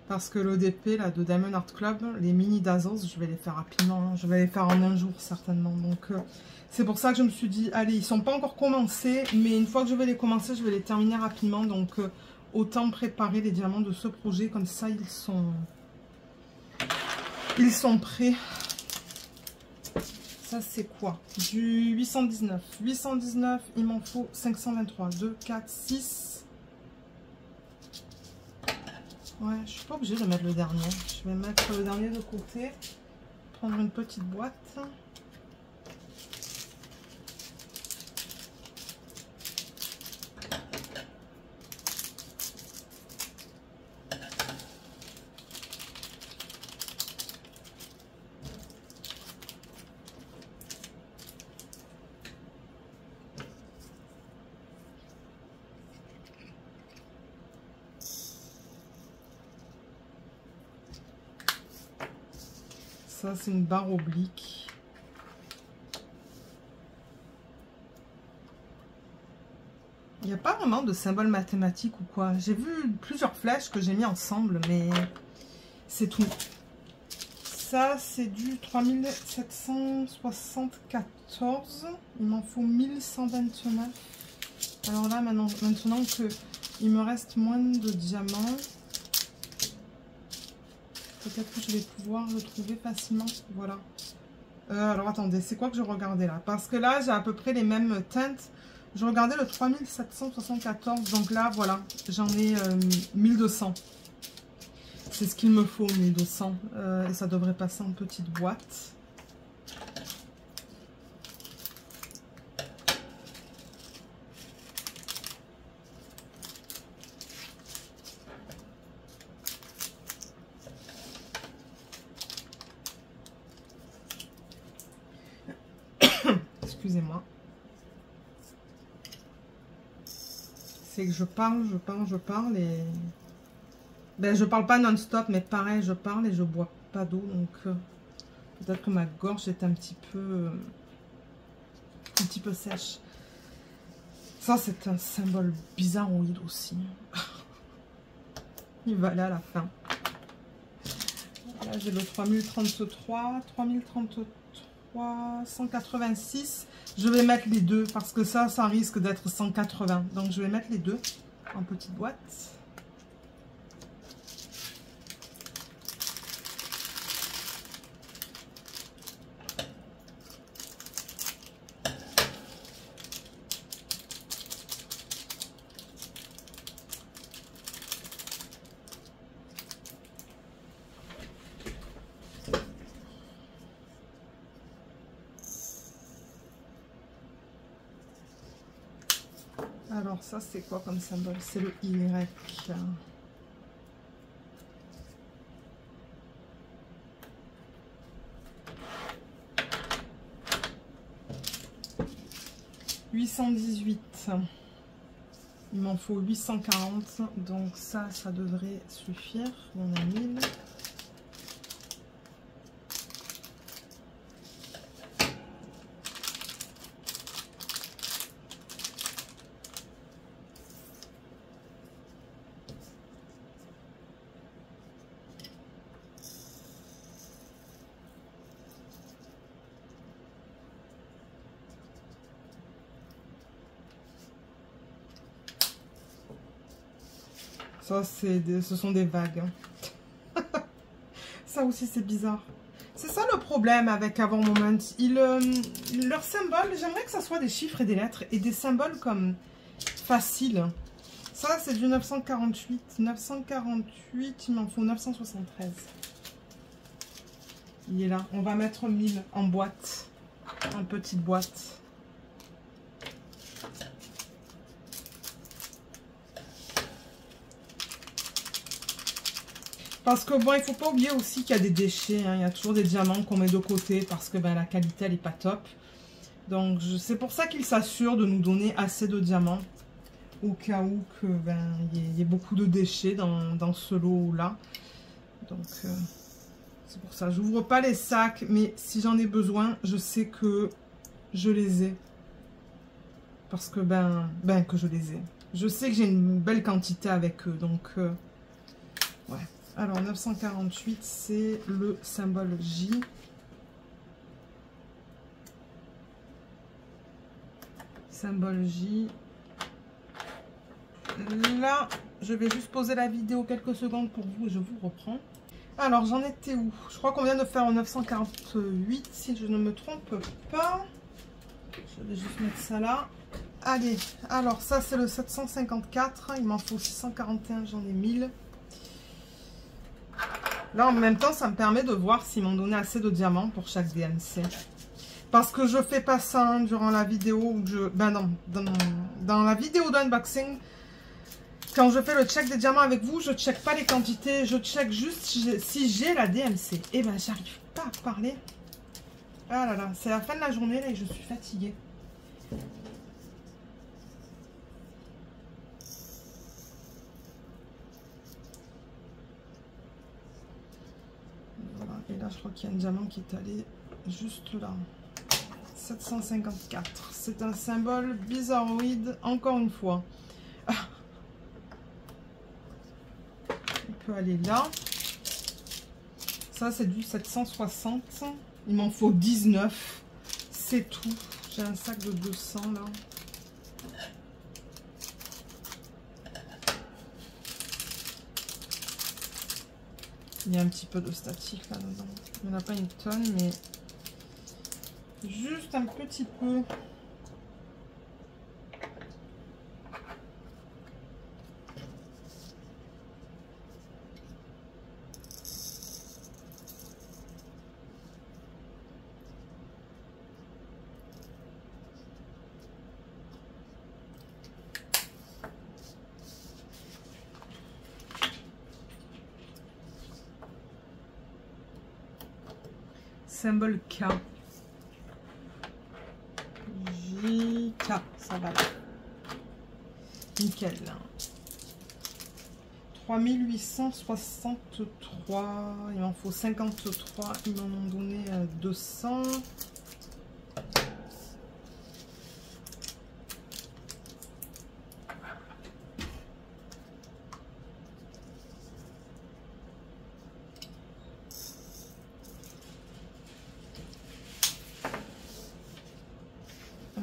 Parce que l'ODP là, de Diamond Art Club, les mini Dazzles, je vais les faire rapidement. Hein. Je vais les faire en un jour certainement. Donc c'est pour ça que je me suis dit, allez, ils ne sont pas encore commencés. Mais une fois que je vais les commencer, je vais les terminer rapidement. Donc autant préparer les diamants de ce projet. Comme ça, ils sont prêts. Ça, c'est quoi? Du 819. 819, il m'en faut 523. 2, 4, 6. Ouais, je suis pas obligée de mettre le dernier. Je vais mettre le dernier de côté. Prendre une petite boîte. Ça, c'est une barre oblique. Il n'y a pas vraiment de symbole mathématique ou quoi. J'ai vu plusieurs flèches que j'ai mis ensemble, mais c'est tout. Ça, c'est du 3774. Il m'en faut 1129. Alors là, maintenant que il me reste moins de diamants, peut-être que je vais pouvoir le trouver facilement. Voilà. Alors attendez, c'est quoi que je regardais là? Parce que là, j'ai à peu près les mêmes teintes. Je regardais le 3774. Donc là, voilà, j'en ai 1200. C'est ce qu'il me faut, 1200. Et ça devrait passer en petite boîte. Excusez-moi. C'est que je parle et... Ben, je parle pas non-stop, mais pareil, je parle et je bois pas d'eau. Donc, peut-être que ma gorge est un petit peu sèche. Ça, c'est un symbole bizarroïde aussi. Il va aller à la fin. Là, j'ai le 3033, 186. Je vais mettre les deux parce que ça risque d'être 180. Donc, je vais mettre les deux en petite boîte. Alors ça, c'est quoi comme symbole? C'est le Y. « 818. Il m'en faut 840. Donc ça devrait suffire. Il y en a 1000. Ça, ce sont des vagues. Ça aussi, c'est bizarre. C'est ça le problème avec Avant Moment. Leurs symboles, j'aimerais que ça soit des chiffres et des lettres et des symboles comme faciles. Ça, c'est du 948. 948, il m'en faut 973. Il est là. On va mettre 1000 en boîte. En petite boîte. Parce que bon, il ne faut pas oublier aussi qu'il y a des déchets. Hein. Il y a toujours des diamants qu'on met de côté parce que ben, la qualité, elle n'est pas top. Donc, c'est pour ça qu'ils s'assurent de nous donner assez de diamants. Au cas où que ben, y ait beaucoup de déchets dans ce lot-là. Donc, c'est pour ça. Je n'ouvre pas les sacs. Mais si j'en ai besoin, je sais que je les ai. Parce que que je les ai. Je sais que j'ai une belle quantité avec eux. Donc, ouais. Alors, 948, c'est le symbole J. Symbole J. Là, je vais juste poser la vidéo quelques secondes pour vous et je vous reprends. Alors, j'en étais où? Je crois qu'on vient de faire en 948, si je ne me trompe pas. Je vais juste mettre ça là. Allez, alors ça, c'est le 754. Il m'en faut 641, j'en ai 1000. Là, en même temps, ça me permet de voir s'ils m'ont donné assez de diamants pour chaque DMC. Parce que je fais pas ça hein, durant la vidéo où je... Ben non, dans la vidéo d'unboxing, quand je fais le check des diamants avec vous, je check pas les quantités, je check juste si j'ai la DMC. Et ben, j'arrive pas à parler. Ah là là, c'est la fin de la journée là et je suis fatiguée. Voilà, et là là, je crois qu'il y a un diamant qui est allé juste là. 754. C'est un symbole bizarroïde, encore une fois. Il peut aller là. Ça, c'est du 760. Il m'en faut 19. C'est tout. J'ai un sac de 200 là. Il y a un petit peu de statique là-dedans. Il n'y en a pas une tonne, mais juste un petit peu. Symbole K. JK, ça va là. Nickel. 3863. Il m'en faut 53. Ils m'en ont donné 200.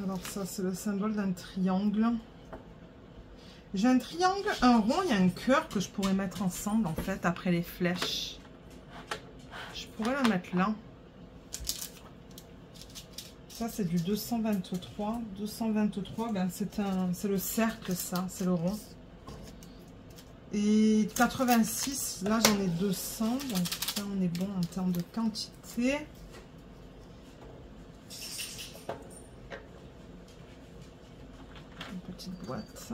Alors ça, c'est le symbole d'un triangle. J'ai un triangle, un rond et un cœur que je pourrais mettre ensemble, en fait, après les flèches. Je pourrais la mettre là. Ça, c'est du 223. 223, ben, c'est le cercle, ça, c'est le rond. Et 86, là, j'en ai 200. Donc là, on est bon en termes de quantité. Petite boîte.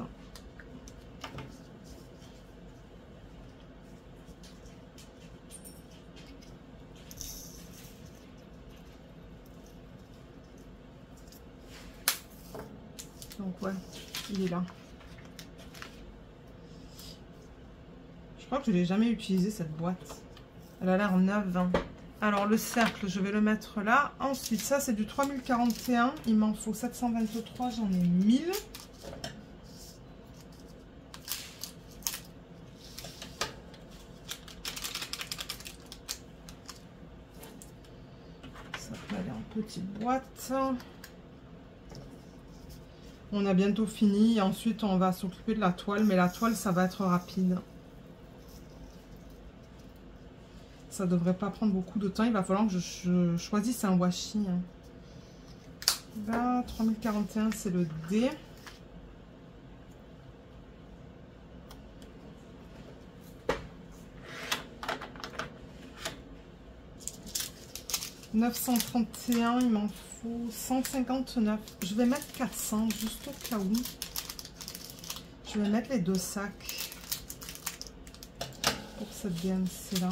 Donc ouais, il est là. Je crois que je l'ai jamais utilisé cette boîte. Elle a l'air neuve. Hein. Alors le cercle, je vais le mettre là. Ensuite, ça c'est du 3041. Il m'en faut 723, j'en ai 1000. Ça peut aller en petite boîte. On a bientôt fini. Ensuite, on va s'occuper de la toile. Mais la toile, ça va être rapide. Ça devrait pas prendre beaucoup de temps. Il va falloir que je choisisse un washi. Là, 3041, c'est le D. « 931, il m'en faut 159. Je vais mettre 400, juste au cas où. Je vais mettre les deux sacs pour cette DMC-là.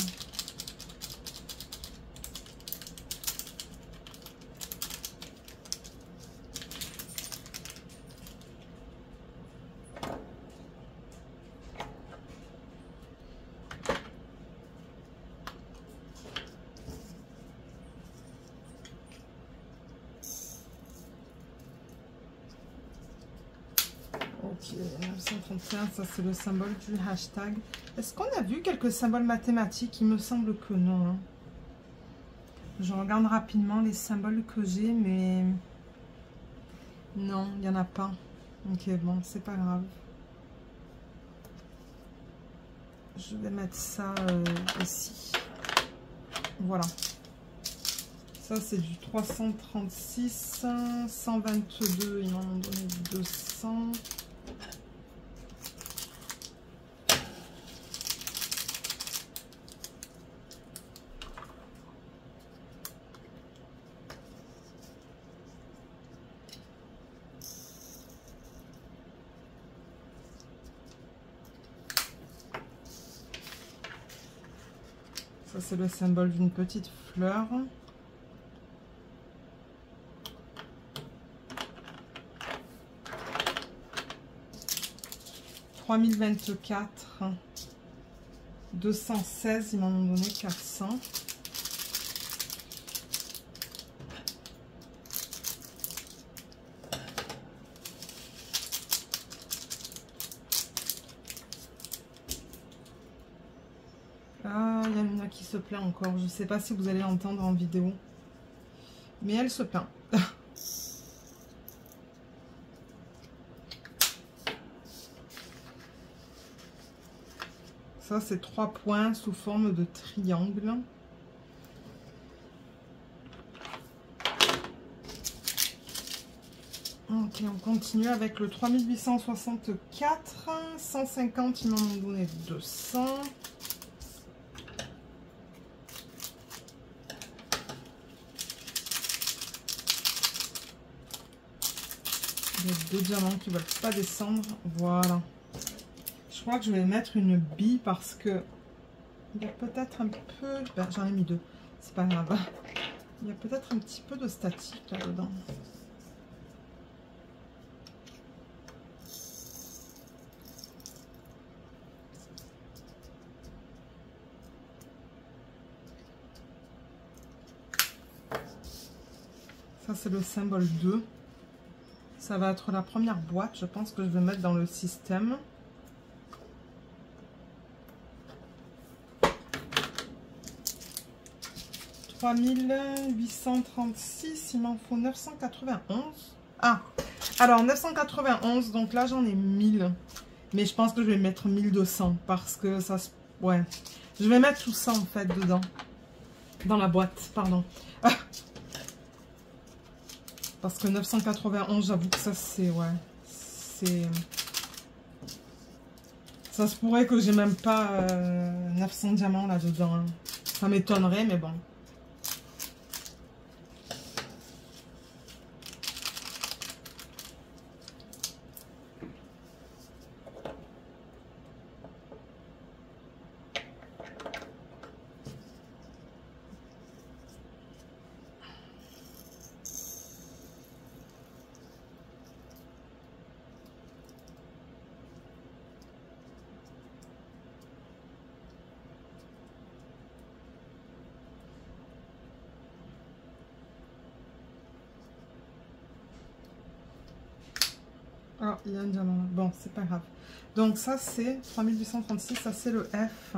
Ok, 931, ça c'est le symbole du hashtag. Est-ce qu'on a vu quelques symboles mathématiques? Il me semble que non. Hein. Je regarde rapidement les symboles que j'ai, mais non, il n'y en a pas. Ok, bon, c'est pas grave. Je vais mettre ça ici. Voilà. Ça, c'est du 336, 122, ils m'en ont donné 200. Ça, c'est le symbole d'une petite fleur. « 3024, 216, ils m'en ont donné 400. qui se plaint encore. Je ne sais pas si vous allez l'entendre en vidéo. Mais elle se plaint. Ça, c'est 3 points sous forme de triangle. Ok, on continue avec le 3864. 150, ils m'en ont donné 200. Il y a 2 diamants qui ne veulent pas descendre. Voilà. Je crois que je vais mettre une bille parce que il y a peut-être un peu... Ben, j'en ai mis 2. C'est pas grave. Il y a peut-être un petit peu de statique là-dedans. Ça, c'est le symbole 2. Ça va être la première boîte, je pense que je vais mettre dans le système. « 3836, il m'en faut 991. Ah, alors 991, donc là j'en ai 1000. Mais je pense que je vais mettre 1200 parce que ça se... Ouais, je vais mettre tout ça en fait dedans. Dans la boîte, pardon. Parce que 991, j'avoue que ça c'est... Ouais, c'est... Ça se pourrait que j'ai même pas 900 diamants là-dedans. Hein. Ça m'étonnerait, mais bon. Ah, il y a un diamant là. Bon, c'est pas grave. Donc ça, c'est 3836. Ça, c'est le F.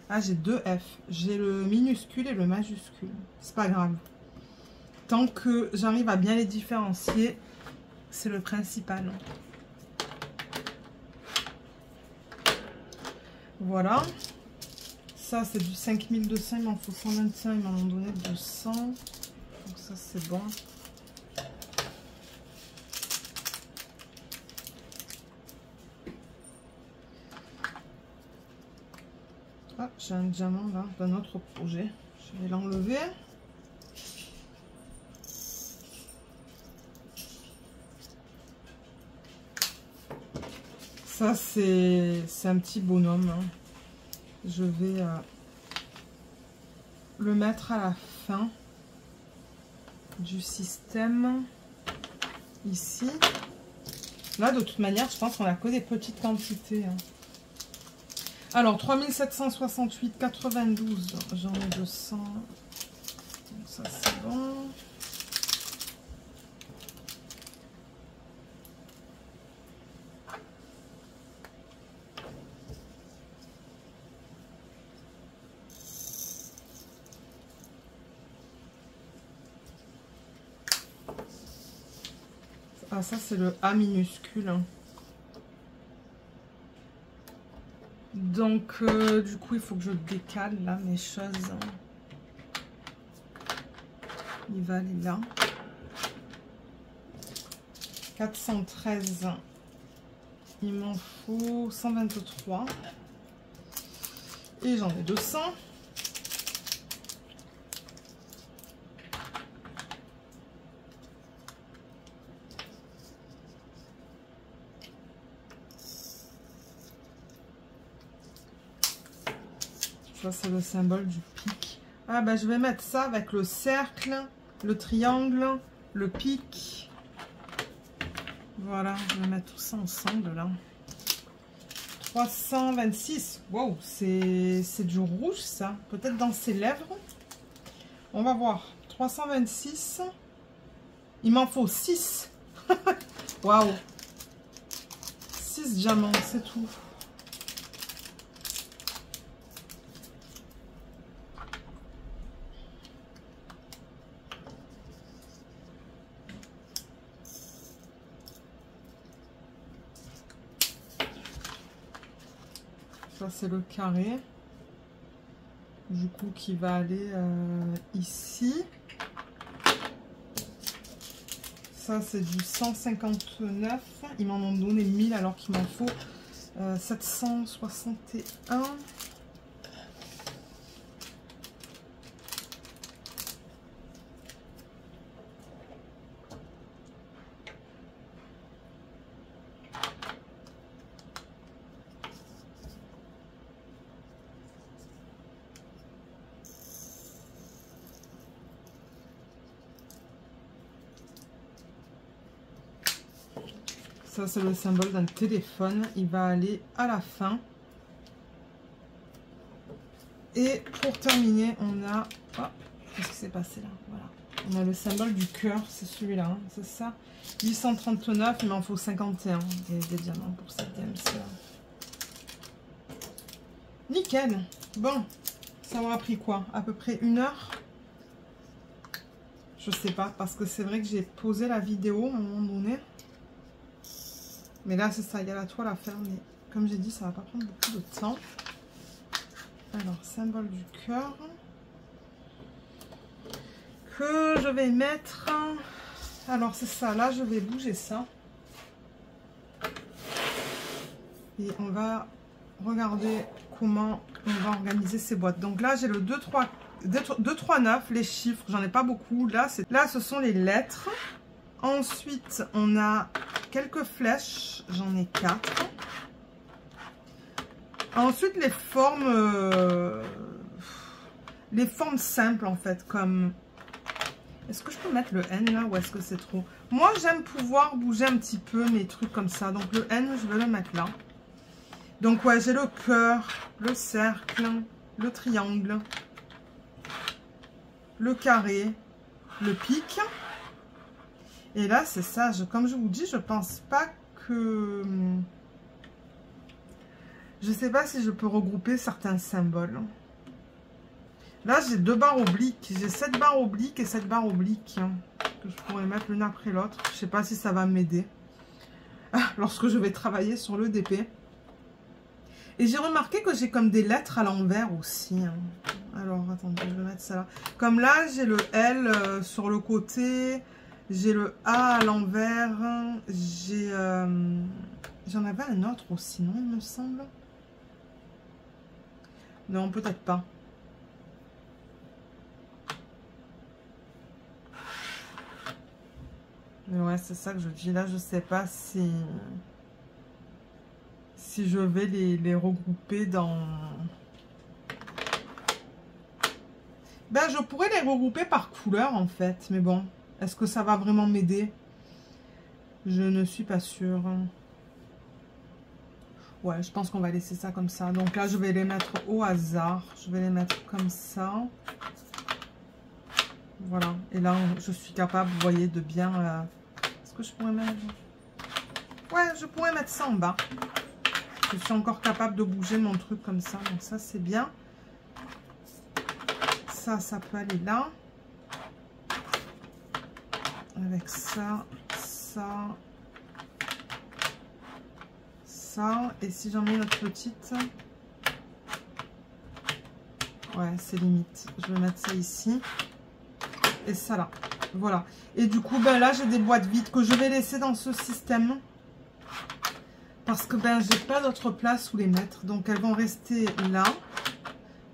Ah, j'ai 2 F. J'ai le minuscule et le majuscule. C'est pas grave. Tant que j'arrive à bien les différencier, c'est le principal. Voilà. Ça, c'est du 5200. Il m'en faut 121. Ils m'en ont donné 200. Donc ça, c'est bon. Ah, j'ai un diamant là d'un autre projet. Je vais l'enlever. Ça, c'est un petit bonhomme. Hein. Je vais le mettre à la fin du système. Ici. Là, de toute manière, je pense qu'on a que des petites quantités. Hein. Alors, 3768, 92, j'en ai 200. Donc ça, c'est bon. Ah, ça, c'est le A minuscule. Donc, du coup, il faut que je décale là mes choses. Il va aller là. 413. Il m'en faut 123. Et j'en ai 200. Ça, c'est le symbole du pic. Ah, ben, je vais mettre ça avec le cercle, le triangle, le pic. Voilà, je vais mettre tout ça ensemble, là. 326. Wow, c'est du rouge, ça. Peut-être dans ses lèvres. On va voir. 326. Il m'en faut 6. Waouh. 6 diamants, c'est tout. ça c'est le carré. Du coup, qui va aller ici. Ça, c'est du 159. Ils m'en ont donné 1000 alors qu'il m'en faut 761. Ça, c'est le symbole d'un téléphone. Il va aller à la fin. Et pour terminer, on a... Oh, qu'est-ce qui s'est passé là? Voilà. On a le symbole du cœur. C'est celui-là, hein, c'est ça. 839, il m'en faut 51 des diamants pour cette DMC. Nickel. Bon, ça m'aura pris quoi? À peu près 1 heure? Je sais pas, parce que c'est vrai que j'ai posé la vidéo à un moment donné. Mais là, c'est ça, il y a la toile à faire. Mais comme j'ai dit, ça va pas prendre beaucoup de temps. Alors, symbole du cœur. Que je vais mettre... Alors, c'est ça. Là, je vais bouger ça. Et on va regarder comment on va organiser ces boîtes. Donc là, j'ai le 2, 3, 9, les chiffres. J'en ai pas beaucoup. Là, ce sont les lettres. Ensuite, on a quelques flèches, j'en ai 4. Ensuite, les formes simples en fait, comme... Est-ce que je peux mettre le N là ou est-ce que c'est trop? Moi, j'aime pouvoir bouger un petit peu mes trucs comme ça. Donc le N, je vais le mettre là. Donc ouais, j'ai le cœur, le cercle, le triangle, le carré, le pic. Et là, c'est ça. Comme je vous dis, je pense pas que... Je sais pas si je peux regrouper certains symboles. Là, j'ai 2 barres obliques. J'ai 7 barres obliques et 7 barres obliques. Que je pourrais mettre l'une après l'autre. Je sais pas si ça va m'aider. Lorsque je vais travailler sur le DP. Et j'ai remarqué que j'ai comme des lettres à l'envers aussi. Alors, attendez, je vais mettre ça là. Comme là, j'ai le L sur le côté... J'ai le A à l'envers. J'en avais un autre aussi, non, il me semble. Non, peut-être pas. Mais ouais, c'est ça que je dis. Là, je sais pas si je vais les regrouper dans... Ben, je pourrais les regrouper par couleur, en fait. Mais bon... Est-ce que ça va vraiment m'aider? Je ne suis pas sûre. Ouais, je pense qu'on va laisser ça comme ça. Donc là, je vais les mettre au hasard. Je vais les mettre comme ça. Voilà. Et là, je suis capable, vous voyez, de bien... Est-ce que je pourrais mettre... Ouais, je pourrais mettre ça en bas. Je suis encore capable de bouger mon truc comme ça. Donc ça, c'est bien. Ça peut aller là. Avec ça, ça, ça. Et si j'en mets une autre petite, ouais, c'est limite. Je vais mettre ça ici. Et ça là. Voilà. Et du coup, ben là, j'ai des boîtes vides que je vais laisser dans ce système. Parce que ben, j'ai pas d'autre place où les mettre. Donc, elles vont rester là.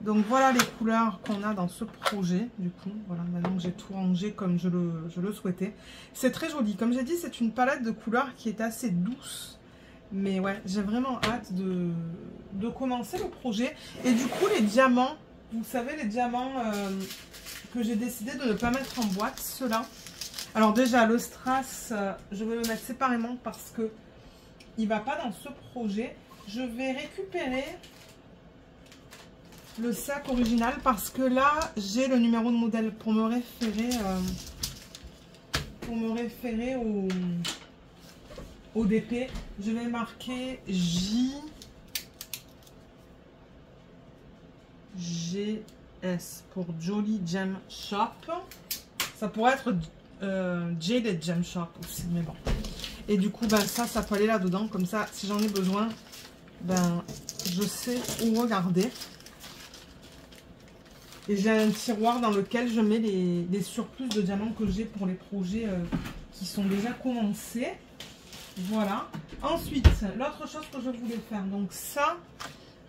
Donc voilà les couleurs qu'on a dans ce projet. Du coup, voilà, maintenant que j'ai tout rangé comme je le souhaitais. C'est très joli. Comme j'ai dit, c'est une palette de couleurs qui est assez douce. Mais ouais, j'ai vraiment hâte de commencer le projet. Et du coup, les diamants, vous savez, les diamants que j'ai décidé de ne pas mettre en boîte, ceux-là. Alors déjà, le strass, je vais le mettre séparément parce que il ne va pas dans ce projet. Je vais récupérer... le sac original parce que là j'ai le numéro de modèle pour me référer au DP. Je vais marquer JGS pour Jolly Gem Shop. Ça pourrait être Jaded Gem Shop aussi, mais bon. Et du coup, ben, ça peut aller là-dedans. Comme ça, si j'en ai besoin, ben, je sais où regarder. Et j'ai un tiroir dans lequel je mets les surplus de diamants que j'ai pour les projets qui sont déjà commencés. Voilà. Ensuite, l'autre chose que je voulais faire, donc ça,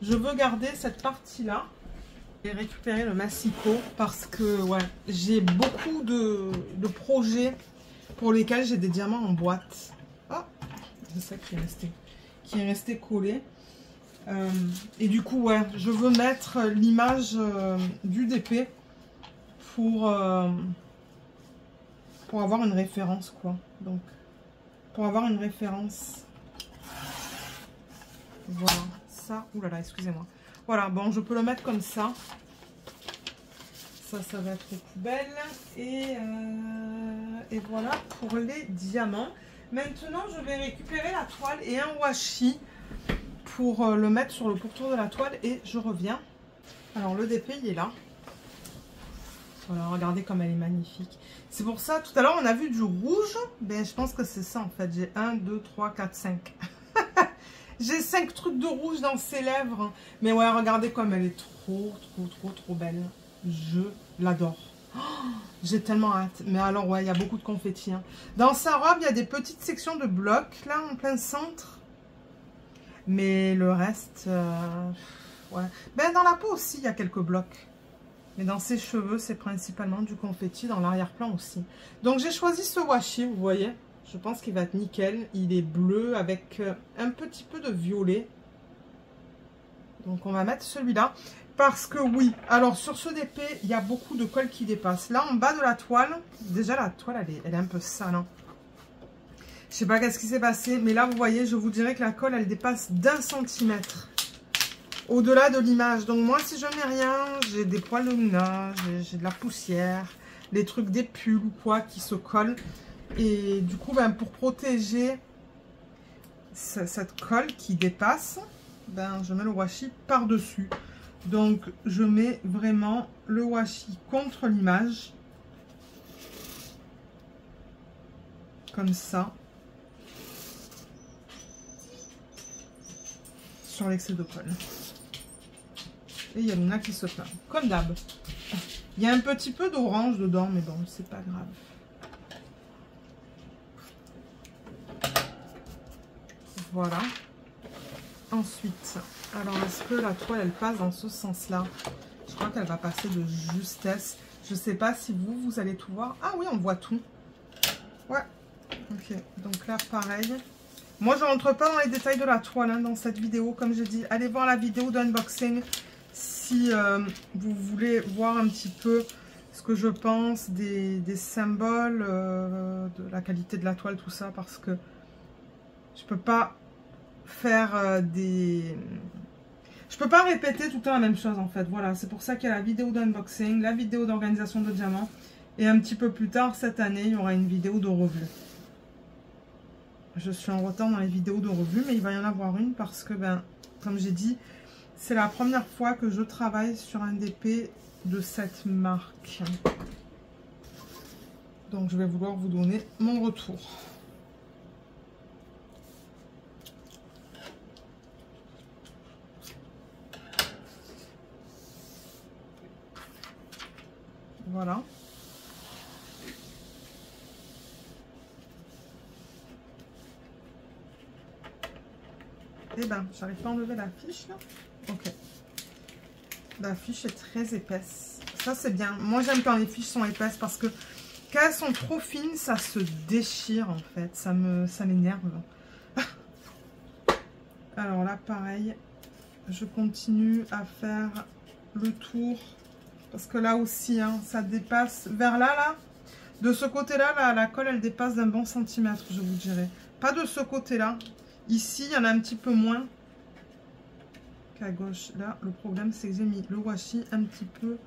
je veux garder cette partie-là et récupérer le massicot parce que ouais, j'ai beaucoup de projets pour lesquels j'ai des diamants en boîte. Oh, c'est ça qui est resté collé. Et du coup, ouais, je veux mettre l'image du DP pour avoir une référence, quoi. Donc, pour avoir une référence. Voilà, ça. Ouh là là, excusez-moi. Voilà, bon, je peux le mettre comme ça. Ça va être aux poubelles. Et voilà pour les diamants. Maintenant, je vais récupérer la toile et un washi pour le mettre sur le pourtour de la toile et je reviens. Alors le DP il est là. Voilà, regardez comme elle est magnifique. C'est pour ça, tout à l'heure on a vu du rouge. Ben je pense que c'est ça en fait. J'ai 1, 2, 3, 4, 5. J'ai 5 trucs de rouge dans ses lèvres. Mais ouais, regardez comme elle est trop belle. Je l'adore. Oh, j'ai tellement hâte. Mais alors ouais, il y a beaucoup de confettis. Hein. Dans sa robe, il y a des petites sections de blocs là en plein centre. Mais le reste, ouais. Ben, dans la peau aussi, il y a quelques blocs. Mais dans ses cheveux, c'est principalement du confetti. Dans l'arrière-plan aussi. Donc, j'ai choisi ce washi, vous voyez. Je pense qu'il va être nickel. Il est bleu avec un petit peu de violet. Donc, on va mettre celui-là. Parce que oui, alors sur ce DP, il y a beaucoup de colle qui dépasse. Là, en bas de la toile, déjà la toile, elle est un peu sale, hein. Je sais pas qu'est-ce qui s'est passé, mais là, vous voyez, je vous dirais que la colle, elle dépasse d'1 centimètre au-delà de l'image. Donc, moi, si je mets rien, j'ai des poils de ménage, j'ai de la poussière, les trucs des pulls ou quoi qui se collent. Et du coup, ben, pour protéger cette colle qui dépasse, ben, je mets le washi par-dessus. Donc, je mets vraiment le washi contre l'image. Comme ça. Sur l'excès de colle. Et il y a Luna qui se plaint. Comme d'hab. Il y a un petit peu d'orange dedans, mais bon, c'est pas grave. Voilà. Ensuite, alors est-ce que la toile, elle passe dans ce sens-là? Je crois qu'elle va passer de justesse. Je sais pas si vous allez tout voir. Ah oui, on voit tout. Ouais. Ok, donc là, pareil. Moi, je ne rentre pas dans les détails de la toile hein, dans cette vidéo. Comme je dis, allez voir la vidéo d'unboxing si vous voulez voir un petit peu ce que je pense des symboles, de la qualité de la toile, tout ça. Parce que je peux pas faire je peux pas répéter tout le temps la même chose en fait. Voilà, c'est pour ça qu'il y a la vidéo d'unboxing, la vidéo d'organisation de diamants. Et un petit peu plus tard cette année, il y aura une vidéo de revue. Je suis en retard dans les vidéos de revue, mais il va y en avoir une parce que, ben, comme j'ai dit, c'est la première fois que je travaille sur un DP de cette marque. Donc, je vais vouloir vous donner mon retour. Voilà. Eh ben, j'arrive pas à enlever la fiche là. Ok. La fiche est très épaisse. Ça, c'est bien. Moi, j'aime quand les fiches sont épaisses parce que quand elles sont trop fines, ça se déchire en fait. Ça m'énerve. Alors là, pareil. Je continue à faire le tour. Parce que là aussi, hein, ça dépasse. Vers là. De ce côté-là, la colle, elle dépasse d'un bon centimètre, je vous dirais. Pas de ce côté-là. Ici, il y en a un petit peu moins qu'à gauche. Là, le problème, c'est que j'ai mis le washi un petit peu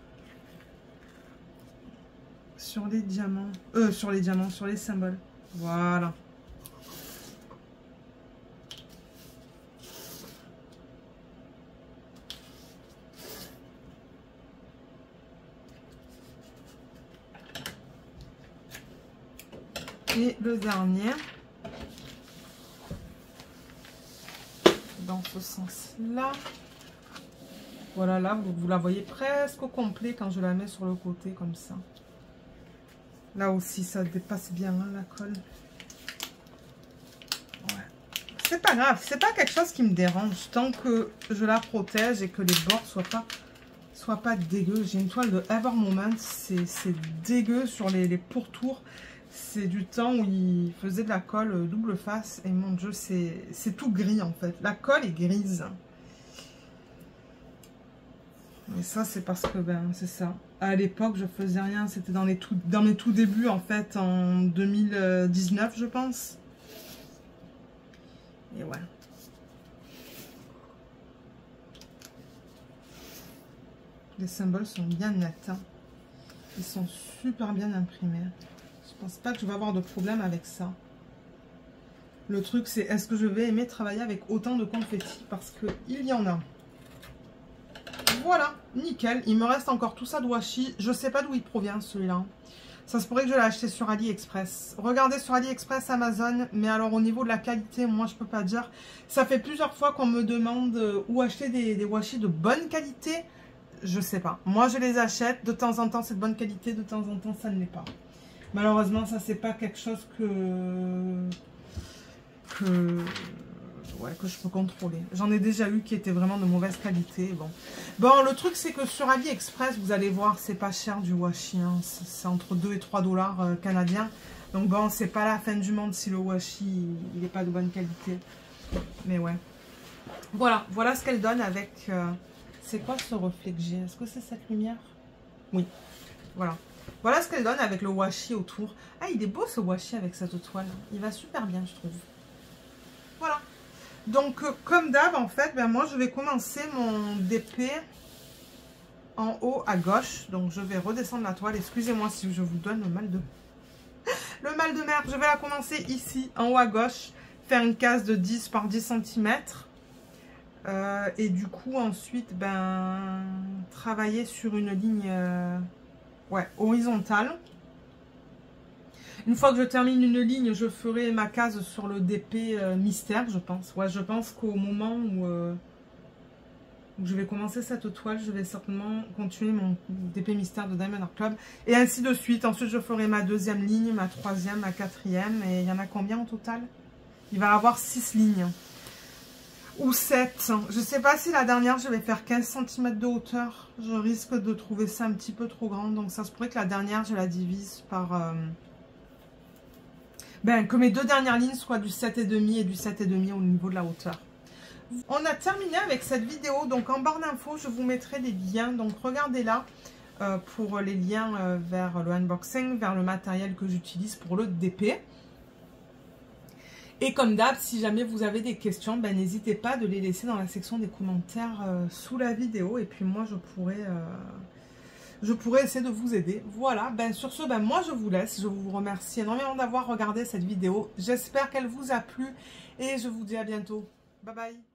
sur les diamants. Sur les symboles. Voilà. Et le dernier. Dans ce sens-là. Voilà, là, vous la voyez presque au complet quand je la mets sur le côté, comme ça. Là aussi, ça dépasse bien, hein, la colle. Ouais. C'est pas grave, c'est pas quelque chose qui me dérange. Tant que je la protège et que les bords soient pas dégueux. J'ai une toile de Ever Moment, c'est dégueu sur les pourtours. C'est du temps où il faisait de la colle double face. Et mon Dieu, c'est tout gris, en fait. La colle est grise. Et ça, c'est parce que, ben, c'est ça. À l'époque, je faisais rien. C'était dans mes tout débuts, en fait, en 2019, je pense. Et ouais. Les symboles sont bien nets. Hein. Ils sont super bien imprimés. Je pense pas que je vais avoir de problème avec ça. Le truc, c'est est-ce que je vais aimer travailler avec autant de confettis? Parce qu'il y en a. Voilà, nickel. Il me reste encore tout ça de washi. Je sais pas d'où il provient celui-là. Ça se pourrait que je l'ai acheté sur AliExpress. Regardez sur AliExpress, Amazon. Mais alors au niveau de la qualité, moi je peux pas dire. Ça fait plusieurs fois qu'on me demande où acheter des washi de bonne qualité. Je sais pas. Moi je les achète. De temps en temps c'est de bonne qualité. De temps en temps ça ne l'est pas. Malheureusement ça c'est pas quelque chose que je peux contrôler. J'en ai déjà eu qui étaient vraiment de mauvaise qualité. Bon, le truc c'est que sur AliExpress, vous allez voir, c'est pas cher du washi. Hein. C'est entre 2 et 3 $ canadiens. Donc bon, c'est pas la fin du monde si le washi il n'est pas de bonne qualité. Mais ouais. Voilà ce qu'elle donne avec... c'est quoi ce reflet que j'ai? Est-ce que c'est cette lumière? Oui. Voilà ce qu'elle donne avec le washi autour. Ah, il est beau ce washi avec cette toile. Il va super bien, je trouve. Voilà. Donc, comme d'hab, en fait, ben, moi, je vais commencer mon DP en haut à gauche. Donc, je vais redescendre la toile. Excusez-moi si je vous donne le mal de... le mal de mer. Je vais la commencer ici, en haut à gauche. Faire une case de 10 par 10 cm. Et du coup, ensuite, ben, travailler sur une ligne horizontale. Une fois que je termine une ligne, je ferai ma case sur le DP mystère, je pense. Ouais, je pense qu'au moment où je vais commencer cette toile, je vais certainement continuer mon DP mystère de Diamond Art Club. Et ainsi de suite. Ensuite, je ferai ma deuxième ligne, ma troisième, ma quatrième. Et il y en a combien au total? Il va y avoir 6 lignes. Ou 7. Je ne sais pas si la dernière, je vais faire 15 cm de hauteur. Je risque de trouver ça un petit peu trop grand. Donc, ça se pourrait que la dernière, je la divise par... que mes deux dernières lignes soient du 7,5 et du 7,5 au niveau de la hauteur. On a terminé avec cette vidéo. Donc, en barre d'infos, je vous mettrai des liens. Donc, regardez là pour les liens vers le unboxing, vers le matériel que j'utilise pour le DP. Et comme d'hab, si jamais vous avez des questions, n'hésitez pas de les laisser dans la section des commentaires sous la vidéo. Et puis moi, je pourrais essayer de vous aider. Voilà, sur ce, moi je vous laisse. Je vous remercie énormément d'avoir regardé cette vidéo. J'espère qu'elle vous a plu. Et je vous dis à bientôt. Bye bye.